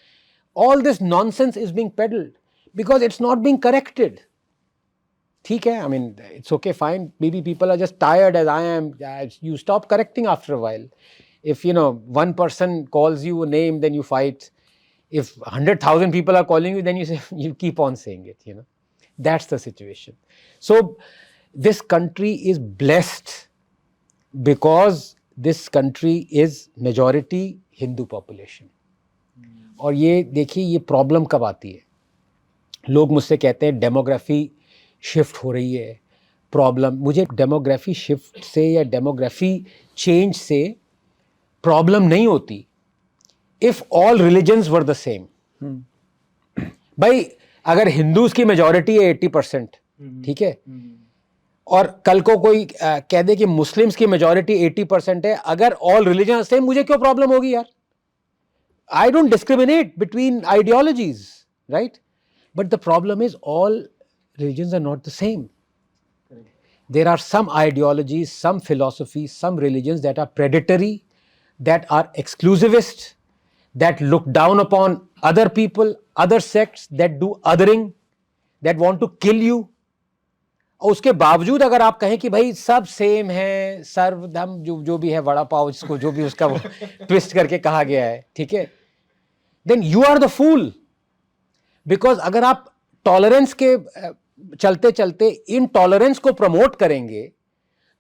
All this nonsense is being peddled because it's not being corrected. ठीक है, I mean, it's okay, fine. Maybe people are just tired as I am. You stop correcting after a while. If, one person calls you a name, then you fight. If 100,000 people are calling you, then you say, you keep on saying it, That's the situation. So, this country is blessed because this country is majority Hindu population. और ये देखिए, ये problem कब आती है? लोग मुझसे कहते हैं डेमोग्राफी शिफ्ट हो रही है. प्रॉब्लम, मुझे डेमोग्राफी शिफ्ट से या डेमोग्राफी चेंज से प्रॉब्लम नहीं होती if all religions were the same. भाई अगर हिंदूज की मेजॉरिटी है 80%, ठीक है, और कल को कोई कह दे कि मुस्लिम्स की मेजॉरिटी 80% है, अगर ऑल रिलीजन सेम, मुझे क्यों प्रॉब्लम होगी यार? I don't discriminate between ideologies, right? But the problem is all religions are not the same. There are some ideologies, some philosophies, some religions that are predatory, that are exclusivist, that look down upon other people, other sects, that do othering, that want to kill you. और उसके बावजूद अगर आप कहें कि भाई सब same है, सर्वधर्म जो भी है, वड़ा पाव जिसको जो भी उसका ट्विस्ट करके कहा गया है, ठीक है, then you are the fool. Because अगर आप टॉलरेंस के चलते चलते इनटॉलरेंस को प्रमोट करेंगे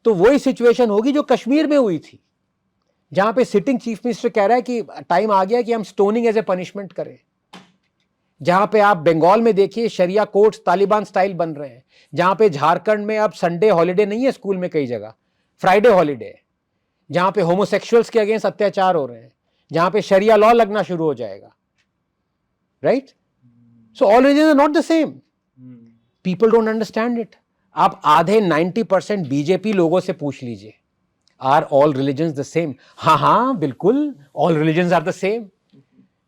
तो वही सिचुएशन होगी जो कश्मीर में हुई थी, जहां पे सिटिंग चीफ मिनिस्टर कह रहा है कि टाइम आ गया कि हम स्टोनिंग एज ए पनिशमेंट करें. जहां पे आप बंगाल में देखिए शरिया कोर्ट्स तालिबान स्टाइल बन रहे हैं. जहां पे झारखंड में अब संडे हॉलीडे नहीं है स्कूल में, कई जगह फ्राइडे हॉलीडे है. जहां पे होमोसेक्सुअल्स के अगेंस्ट अत्याचार हो रहे हैं, जहां पे शरिया लॉ लगना शुरू हो जाएगा, right? So all religions are not the same. People don't understand it. आप आधे 90% बीजेपी लोगों से पूछ लीजिए, are all religions the same? हाँ बिल्कुल, all religions are the same.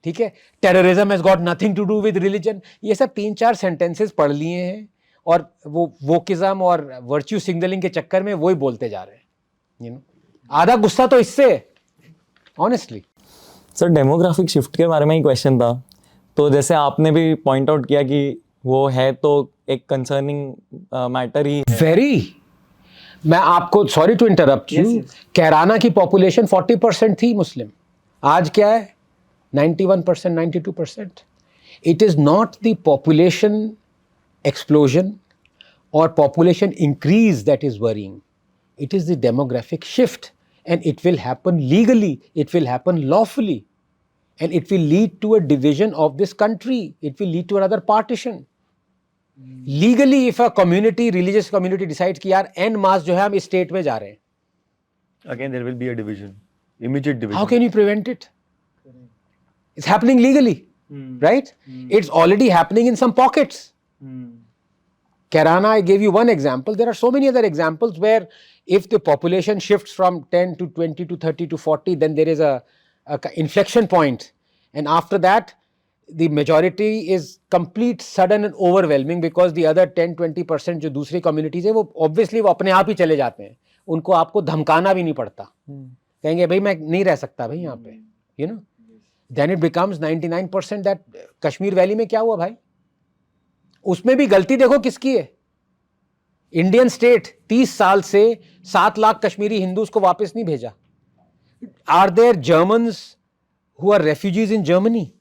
ठीक है, terrorism has got nothing to do with religion. ये सब 3-4 sentences पढ़ लिए हैं और वो वोकिज्म और वर्च्यू सिग्नलिंग के चक्कर में वही बोलते जा रहे हैं. आधा गुस्सा तो इससे, ऑनेस्टली. सर, डेमोग्राफिक शिफ्ट के बारे में ही क्वेश्चन था. तो जैसे आपने भी पॉइंट आउट किया कि वो है तो एक कंसर्निंग मैटर ही. वेरी, मैं आपको, sorry to interrupt you, Kairana की पॉपुलेशन 40% थी मुस्लिम, आज क्या है? 91%, 92%. It is not the population explosion और population increase that is worrying, it is the demographic shift, and it will happen legally, it will happen lawfully. And it will lead to a division of this country. It will lead to another partition. Legally if a community, religious community decide कि यार N मास जो है हम इस state में जा रहे हैं, Again, there will be a division, immediate division. how can you prevent it? It's happening legally, right? It's already happening in some pockets. Kerala, I gave you one example. There are so many other examples where if the population shifts from 10 to 20 to 30 to 40, then there is a inflection point. And after that, the majority is complete, sudden and overwhelming because the other 10-20% जो दूसरी communities है वो obviously वो अपने आप ही चले जाते हैं. उनको आपको धमकाना भी नहीं पड़ता. कहेंगे भाई मैं नहीं रह सकता भाई यहाँ पे. You know? Then it becomes 99% that Kashmir valley में क्या हुआ भाई? उसमें भी गलती देखो किसकी है. इंडियन स्टेट 30 साल से 7 लाख कश्मीरी हिंदूज को वापस नहीं भेजा. Are there Germans who are refugees in Germany?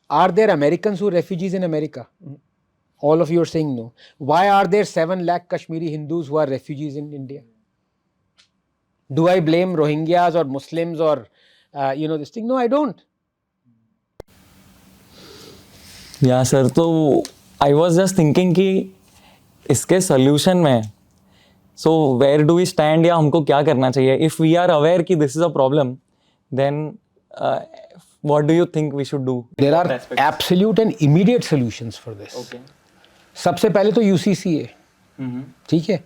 Are there Americans who are refugees in America? All of you are saying no. Why are there 7 lakh Kashmiri Hindus who are refugees in India? Do I blame Rohingyas or Muslims or this thing? No, I don't. या sir, तो I was just thinking कि इसके solution में so where do we stand, या हमको क्या करना चाहिए? इफ़ वी आर अवेयर कि this is a problem, then what do you think we should do? There are absolute and immediate solutions for this. Okay. सबसे पहले तो यूसीसी है, ठीक है,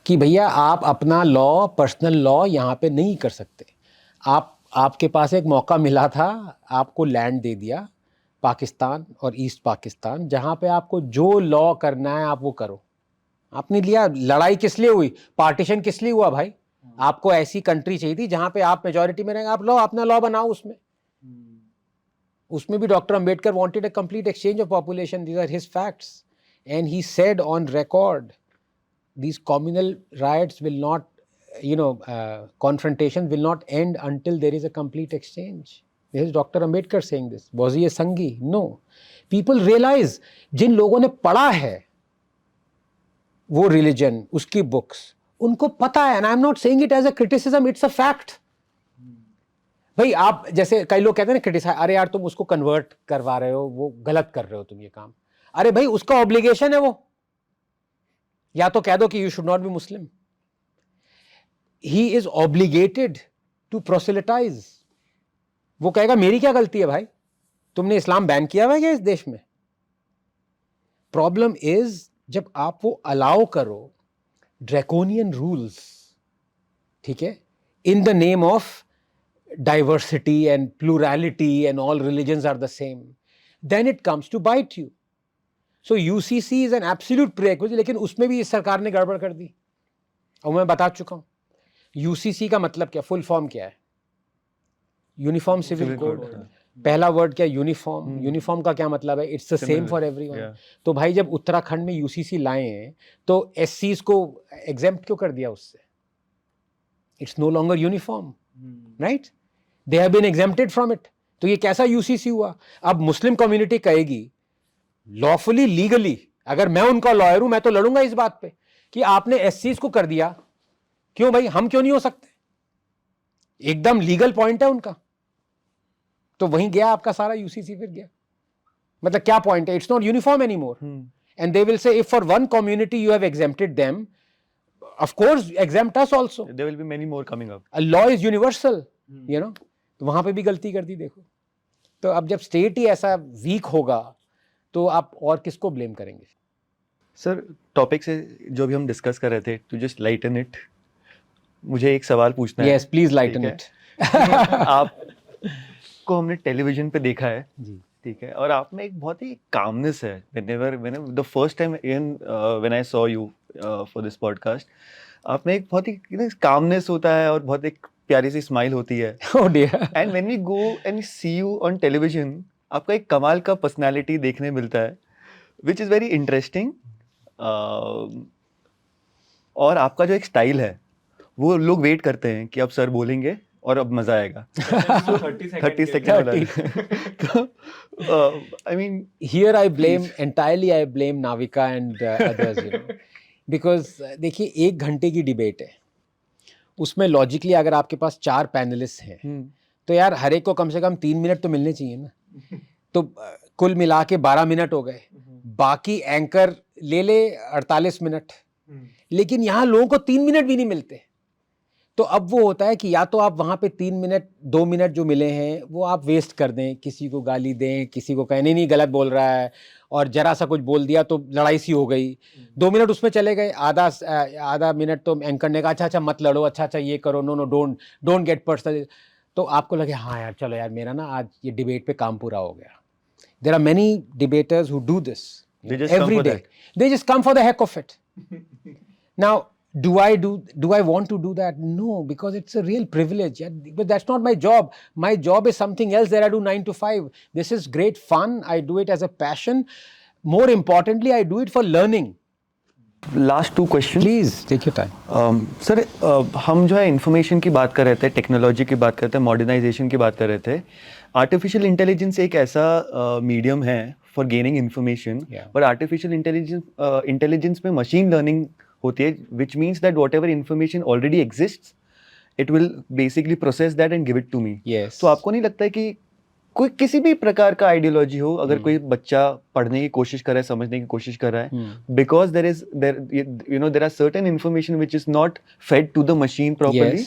कि भैया आप अपना लॉ, पर्सनल लॉ यहाँ पे नहीं कर सकते. आपके पास एक मौका मिला था, आपको लैंड दे दिया पाकिस्तान और ईस्ट पाकिस्तान, जहाँ पे आपको जो लॉ करना है आप वो करो. आपने लिया. लड़ाई किस लिए हुई? पार्टीशन किस लिए हुआ भाई? आपको ऐसी कंट्री चाहिए थी जहाँ पे आप मेजॉरिटी में रहेंगे. आप अपना लॉ बनाओ. उसमें भी doctor Ambedkar wanted a complete exchange of population. These are his facts. And he said on record, these communal riots will not, confrontations will not end until there is a complete exchange. This is Dr. Ambedkar saying this. Was he a Sanghi? No. People realize, जिन लोगों ने पढ़ा है वो religion, उसकी books, उनको पता है. And I'm not saying it as a criticism, it's a fact. भाई आप जैसे कई लोग कहते हैं ना क्रिटिसाइज, अरे यार तुम उसको कन्वर्ट करवा रहे हो, वो गलत कर रहे हो तुम ये काम. अरे भाई उसका ऑब्लिगेशन है वो. या तो कह दो कि you should not be Muslim. He is obligated to proselytize. वो कहेगा मेरी क्या गलती है भाई, तुमने इस्लाम बैन किया हुआ है क्या इस देश में? प्रॉब्लम इज जब आप वो अलाउ करो ड्रैकोनियन रूल्स, ठीक है, in the name of diversity and plurality and all religions are the same, then it comes to bite you. So UCC is an absolute prerequisite. लेकिन उसमें भी इस सरकार ने गड़बड़ कर दी. और मैं बता चुका हूँ UCC का मतलब क्या, फुल फॉर्म क्या है? Uniform civil code. पहला वर्ड क्या? यूनिफॉर्म. यूनिफॉर्म का क्या मतलब है? It's the same for everyone. तो भाई जब उत्तराखंड में UCC लाए हैं तो SCs को एग्जेम्प्ट क्यों कर दिया उससे? It's no longer uniform, right? They have been exempted from it. तो ये कैसा UCC हुआ? अब मुस्लिम कम्युनिटी कहेगी लॉफुली, लीगली, अगर मैं उनका लॉयर हूं मैं तो लड़ूंगा इस बात पे कि आपने SCs को कर दिया, क्यों भाई, हम क्यों नहीं हो सकते? एकदम लीगल पॉइंट है उनका. तो वहीं गया आपका सारा UCC, फिर गया. मतलब क्या पॉइंट है? It's not uniform any more. And they will say if for one community you have exempted them, of course exempt us also. There will be many more coming up. A law is universal, तो वहां पे भी गलती कर दी. देखो, तो अब जब स्टेट ही ऐसा वीक होगा तो आप और किसको ब्लेम करेंगे? सर, टॉपिक से जो भी हम डिस्कस कर रहे थे, टू जस्ट लाइटन इट, मुझे एक सवाल पूछना है. Yes, please lighten it. आपको हमने टेलीविजन पे देखा है जी, ठीक है, और आप में एक बहुत ही कामनेस है. Whenever the first time when I saw you for this podcast, आप में एक बहुत ही कामनेस होता है और बहुत एक प्यारी सी स्माइल होती है. oh dear. And when we go and see you on television, आपका एक कमाल का पर्सनालिटी देखने मिलता है, विच इज़ वेरी इंटरेस्टिंग. और आपका जो एक स्टाइल है वो लोग वेट करते हैं कि अब सर बोलेंगे और अब मजा आएगा. 30 second. I mean, here I blame entirely, I blame Navika and others, because देखिए 1 घंटे की डिबेट है, उसमें लॉजिकली अगर आपके पास 4 पैनलिस्ट हैं तो यार हर एक को कम से कम 3 मिनट तो मिलने चाहिए ना. तो कुल मिला के 12 मिनट हो गए. बाकी एंकर ले 48 मिनट, लेकिन यहाँ लोगों को 3 मिनट भी नहीं मिलते। तो अब वो होता है कि या तो आप वहाँ पे 3 मिनट 2 मिनट जो मिले हैं वो आप वेस्ट कर दें, किसी को गाली दें, किसी को कहें नहीं गलत बोल रहा है, और जरा सा कुछ बोल दिया तो लड़ाई सी हो गई, 2 मिनट उसमें चले गए, आधा मिनट तो एंकर ने कहा अच्छा मत लड़ो, अच्छा ये करो, नो डोंट गेट पर्सनल। तो आपको लगे हाँ यार चलो यार मेरा ना आज ये डिबेट पे काम पूरा हो गया। There are many debaters who do this every day. They just come for the heck of it. Now, do I want to do that? No, because it's a real privilege. Yeah? But that's not my job. My job is something else that I do 9 to 5. This is great fun. I do it as a passion. More importantly, I do it for learning. Last 2 question Please take your time. Sir हम जो है information की बात कर रहे थे, technology की बात करते हैं, मॉडर्नाइजेशन की बात कर रहे थे। आर्टिफिशियल इंटेलिजेंस एक ऐसा मीडियम है फॉर गेनिंग इंफॉर्मेशन, पर आर्टिफिशियल इंटेलिजेंस में मशीन लर्निंग होती है, which means that whatever information already exists it will basically process that and give it to me. तो आपको नहीं लगता है कि कोई किसी भी प्रकार का आइडियोलॉजी हो, अगर कोई बच्चा पढ़ने की कोशिश कर रहा है, समझने की कोशिश कर रहा है, because there are certain information which is not fed to the machine properly,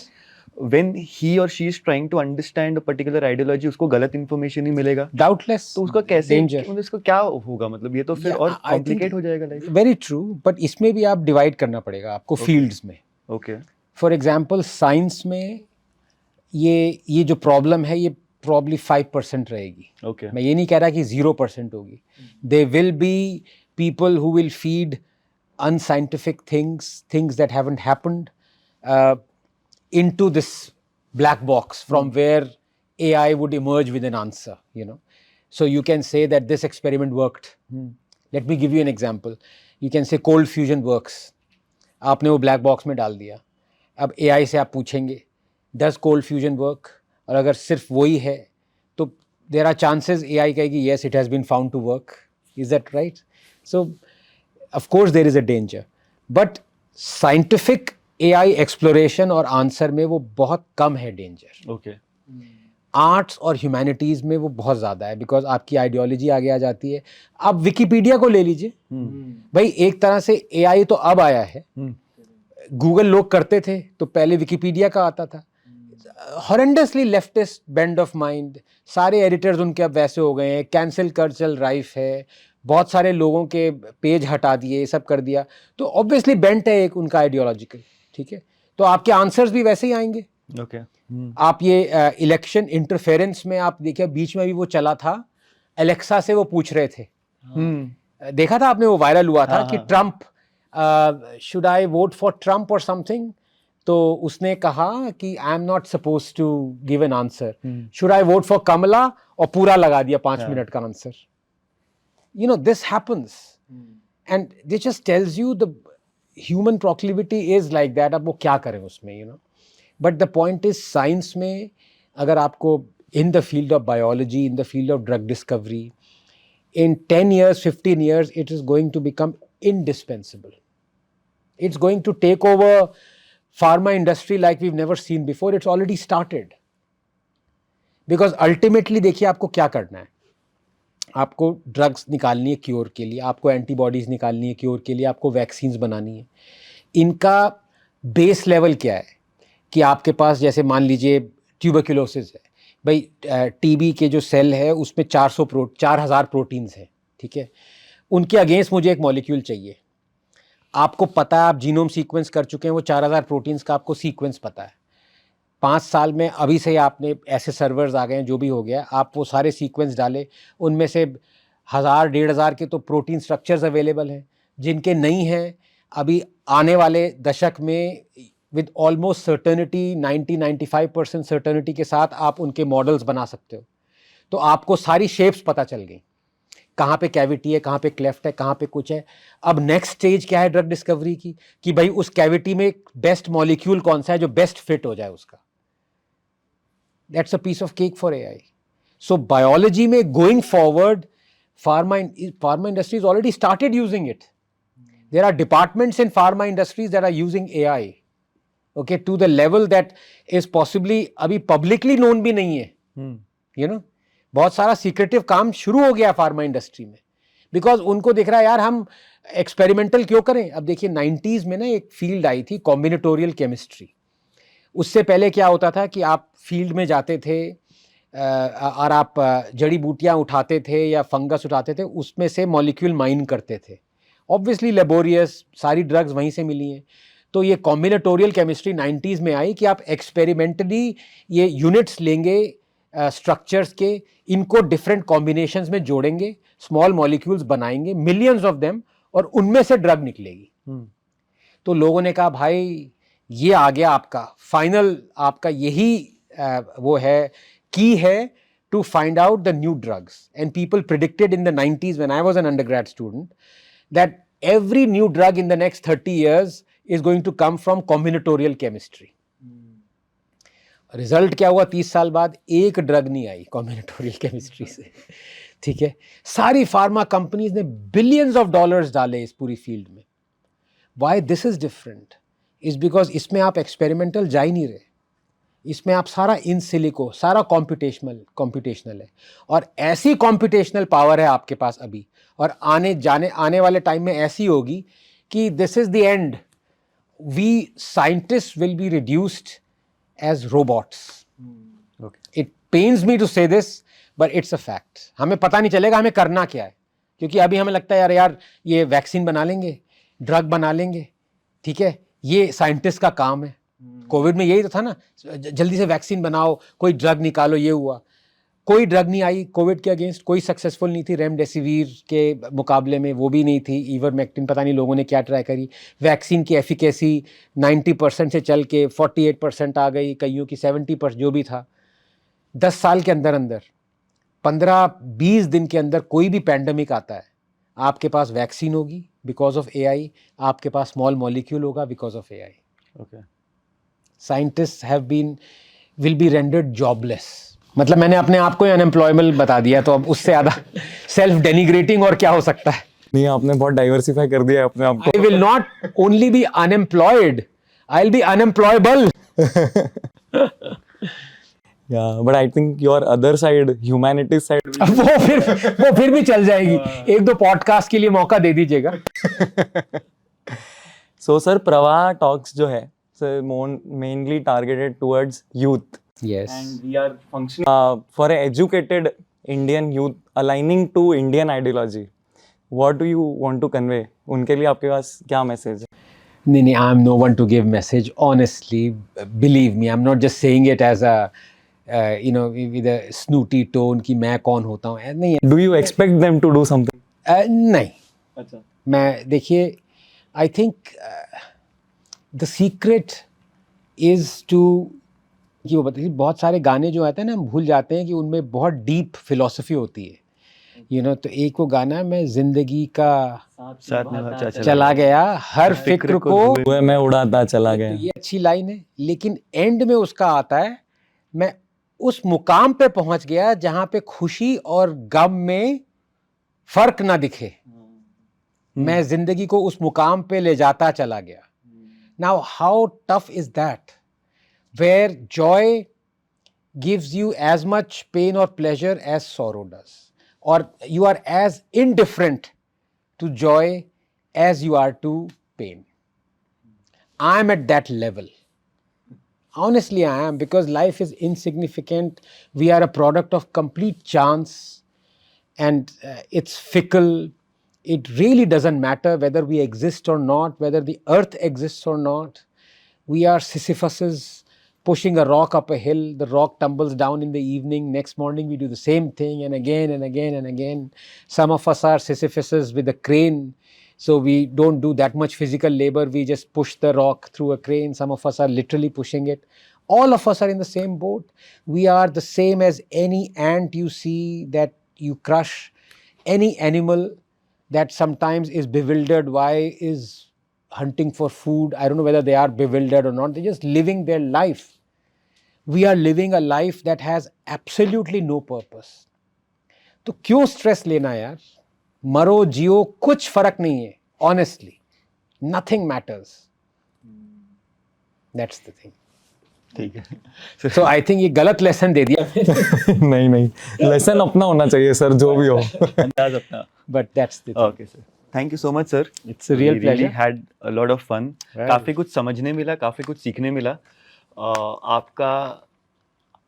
when he or she is trying to understand a particular ideology, उसको गलत इन्फॉर्मेशन ही मिलेगा, Doubtless. तो उसका कैसे Danger. उसको क्या होगा, मतलब ये तो फिर और कॉम्प्लिकेट हो जाएगा लाइफ। Very true. But इसमें भी आप डिवाइड करना पड़ेगा आपको फील्ड्स में। ओके, फॉर एग्जाम्पल साइंस में ये जो प्रॉब्लम है ये प्रॉब्ली 5% रहेगी। ओके, मैं ये नहीं कह रहा कि 0% होगी। They will be people who will feed unscientific things that haven't happened into this black box from where AI would emerge with an answer, you know. So you can say that this experiment worked. Let me give you an example. You can say cold fusion works. आपने वो black box में डाल दिया। अब AI से आप पूछेंगे does cold fusion work? और अगर सिर्फ वही है तो there are chances AI कहेगी yes it has been found to work. Is that right? So of course there is a danger. But scientific AI exploration और आंसर में वो बहुत कम है डेंजर। ओके, आर्ट्स और ह्यूमैनिटीज़ में वो बहुत ज़्यादा है, बिकॉज आपकी आइडियोलॉजी आगे आ जाती है। आप विकिपीडिया को ले लीजिए, भाई एक तरह से AI तो अब आया है, गूगल लोग करते थे तो पहले विकिपीडिया का आता था। हॉरेंडसली लेफ्टिस्ट बेंड ऑफ माइंड, सारे एडिटर्स उनके अब वैसे हो गए हैं, कैंसिल कल्चर राइफ है, बहुत सारे लोगों के पेज हटा दिए, सब कर दिया, तो ऑब्वियसली बेंट है एक उनका आइडियोलॉजिकल, ठीक है, तो आपके आंसर्स भी वैसे ही आएंगे। ओके, आप ये इलेक्शन इंटरफेरेंस में आप देखिए, बीच में भी वो चला था, एलेक्सा से वो पूछ रहे थे, देखा था आपने, वो वायरल हुआ था कि Trump should I vote for Trump और समथिंग, तो उसने कहा कि I am not suppose to give an answer, should I vote for Kamala, और पूरा लगा दिया 5 मिनट का answer. You know, this happens, and this just tells you the human proclivity is like that. अब वो क्या करें उसमें, you know. But the point is, science में अगर आपको in the field of biology, in the field of drug discovery, in 10 years, 15 years, it is going to become indispensable. It's going to take over pharma industry like we've never seen before. It's already started. Because ultimately देखिए आपको क्या करना है, आपको drugs निकालनी है cure के लिए, आपको एंटीबॉडीज़ निकालनी है क्योर के लिए, आपको वैक्सीन्स बनानी है। इनका बेस लेवल क्या है कि आपके पास जैसे मान लीजिए ट्यूबरक्यूलोसिस है, भाई टीबी के जो सेल है उसमें 4000 प्रोटीन्स हैं, ठीक है, उनके अगेंस्ट मुझे एक मॉलिक्यूल चाहिए। आपको पता है, आप जीनोम सीक्वेंस कर चुके हैं, वो 4000 प्रोटीन्स का आपको सीक्वेंस पता है। 5 साल में अभी से आपने ऐसे सर्वर्स आ गए हैं, जो भी हो गया, आप वो सारे सीक्वेंस डाले, उनमें से 1000-1500 के तो प्रोटीन स्ट्रक्चर्स अवेलेबल हैं, जिनके नहीं हैं अभी आने वाले दशक में विद ऑलमोस्ट सर्टेनिटी 90-95% सर्टेनिटी के साथ आप उनके मॉडल्स बना सकते हो। तो आपको सारी शेप्स पता चल गई, कहाँ पे कैविटी है, कहाँ पे क्लेफ्ट है, कहाँ पे कुछ है। अब नेक्स्ट स्टेज क्या है ड्रग डिस्कवरी की, कि भाई उस कैविटी में बेस्ट मॉलिक्यूल कौन सा है जो बेस्ट फिट हो जाए उसका। That's a piece of cake for AI. So biology में going forward, pharma industry has already started using it. There are departments in pharma industries that are using AI, okay, to the level that is possibly अभी publicly known भी नहीं है, you know, बहुत सारा secretive काम शुरू हो गया pharma industry में, बिकॉज उनको दिख रहा है यार हम एक्सपेरिमेंटल क्यों करें। अब देखिए 90s में ना एक फील्ड आई थी कॉम्बिनेटोरियल केमिस्ट्री। उससे पहले क्या होता था कि आप फील्ड में जाते थे और आप जड़ी बूटियां उठाते थे या फंगस उठाते थे, उसमें से मॉलिक्यूल माइन करते थे। ऑब्वियसली लेबोरियस, सारी ड्रग्स वहीं से मिली हैं। तो ये कॉम्बिनेटोरियल केमिस्ट्री 90s में आई कि आप एक्सपेरिमेंटली ये यूनिट्स लेंगे स्ट्रक्चर्स के, इनको डिफरेंट कॉम्बिनेशंस में जोड़ेंगे, स्मॉल मॉलिक्यूल्स बनाएंगे, मिलियंस ऑफ देम, और उनमें से ड्रग निकलेगी। तो लोगों ने कहा भाई ये आ गया आपका फाइनल, आपका यही वो है की है to find out the new drugs. And people predicted in the 90s when I was an undergrad student that every new drug in the next 30 years is going to come from combinatorial chemistry. Result क्या हुआ 30 साल बाद? एक drug नहीं आई combinatorial chemistry से। ठीक है, सारी फार्मा कंपनीज ने बिलियंस ऑफ डॉलर्स डाले इस पूरी फील्ड में। Why this is different is because इसमें आप एक्सपेरिमेंटल जा ही नहीं रहे, इसमें आप सारा इन सिलिको, सारा कॉम्पिटिशनल है, और ऐसी कॉम्पिटिशनल पावर है आपके पास अभी, और आने वाले टाइम में ऐसी होगी कि this is the end. We scientist will be reduced as robots. It pains me to say this but it's a fact. हमें पता नहीं चलेगा हमें करना क्या है, क्योंकि अभी हमें लगता है यार ये वैक्सीन बना लेंगे, ड्रग बना लेंगे, ठीक है, ये साइंटिस्ट का काम है। कोविड में यही तो था ना, जल्दी से वैक्सीन बनाओ, कोई ड्रग निकालो, ये हुआ। कोई ड्रग नहीं आई कोविड के अगेंस्ट, कोई सक्सेसफुल नहीं थी। रेमडेसिविर के मुकाबले में वो भी नहीं थी। इवरमेक्टिन पता नहीं लोगों ने क्या ट्राई करी। वैक्सीन की एफिकेसी 90% से चल के 48% आ गई, कईयों की 70%, जो भी था। 10 साल के अंदर 15-20 दिन के अंदर कोई भी पैंडमिक आता है, आपके पास वैक्सीन होगी बिकॉज ऑफ AI, आपके पास स्मॉल मॉलिक्यूल होगा because of AI। Okay. Scientists will be rendered jobless. मतलब मैंने अपने आप को ही अनएम्प्लॉयबल बता दिया, तो अब उससे ज़्यादा सेल्फ डेनिग्रेटिंग और क्या हो सकता है। नहीं, आपने बहुत डाइवर्सिफाई कर दिया है अपने आप को। I will not only be unemployed, I'll be unemployable. Yeah, but I think your other side, humanity side वो फिर भी चल जाएगी। 1-2 पॉडकास्ट के लिए मौका दे दीजिएगा। So sir, Pravah Talks जो है, so mainly targeted towards youth. Yes. And we are functioning for an educated Indian youth aligning to Indian ideology. What do you want to convey? उनके लिए आपके पास क्या मैसेज है? नहीं, I'm no one to give message. Honestly, believe me, I'm not just saying it as a with a snooty tone कि मैं कौन होता हूँ, नहीं। Do you expect them to do something? नहीं। अच्छा। मैं देखिए, I think the secret is to कि वो बताइए, बहुत सारे गाने जो आते हैं ना, हम भूल जाते हैं कि उनमें बहुत डीप फिलॉसफी होती है। तो एक वो गाना, मैं जिंदगी का साथ निभाता चला गया, हर फिक्र को हुए मैं उड़ाता चला तो गया। ये अच्छी लाइन है, लेकिन एंड में उसका आता है, मैं उस मुकाम पे पहुंच गया जहां पे खुशी और गम में फर्क ना दिखे, मैं जिंदगी को उस मुकाम पे ले जाता चला गया। Now how tough is that, where joy gives you as much pain or pleasure as sorrow does, or you are as indifferent to joy as you are to pain. I am at that level. Honestly, I am, because life is insignificant. We are a product of complete chance, and it's fickle. It really doesn't matter whether we exist or not, whether the earth exists or not. We are Sisyphuses pushing a rock up a hill. The rock tumbles down in the evening. Next morning, we do the same thing, and again and again and again. Some of us are Sisyphuses with a crane, so we don't do that much physical labor. We just push the rock through a crane. Some of us are literally pushing it. All of us are in the same boat. We are the same as any ant you see that you crush, any animal that sometimes is bewildered, why is hunting for food. I don't know whether they are bewildered or not. They're just living their life. We are living a life that has absolutely no purpose. तो क्यों stress लेना यार, मरो जियो, कुछ फर्क नहीं है। Honestly, nothing matters. That's the thing. ठीक है। So I think ये गलत लेसन दे दिया। नहीं, लेसन अपना होना चाहिए सर, जो भी हो। अंदाज अपना। but that's the thing. Okay sir, thank you so much sir. It's a real pleasure. Had a lot of fun. Well. काफ़ी कुछ समझने मिला, काफ़ी कुछ सीखने मिला. आपका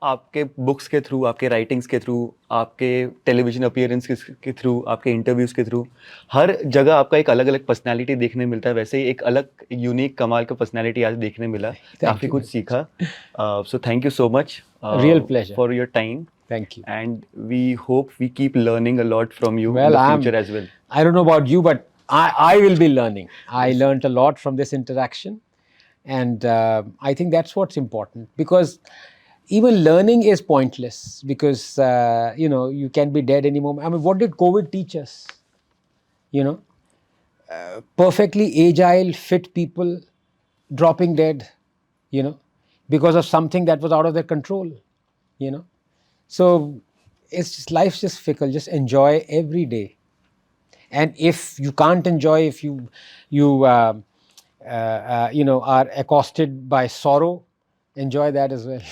आपके बुक्स के थ्रू, आपके राइटिंग्स के थ्रू, आपके टेलीविजन अपीयरेंस के थ्रू, आपके इंटरव्यूज़ के थ्रू, हर जगह आपका एक अलग अलग पर्सनैलिटी देखने मिलता है. वैसे ही एक अलग यूनिक कमाल का पर्सनैलिटी आज देखने मिला. काफ़ी you कुछ सीखा. So thank you so much Real pleasure. For your time. Thank you. And we hope we keep learning a lot from you Well, in the I'm- future as well. I don't know about you, but I will be learning. I learned a lot from this interaction. And I think that's what's important, because even learning is pointless, because, you can be dead any moment. I mean, what did COVID teach us? Perfectly agile, fit people dropping dead, because of something that was out of their control, So it's just, life's just fickle. Just enjoy every day. And if you can't enjoy, if you are accosted by sorrow, enjoy that as well.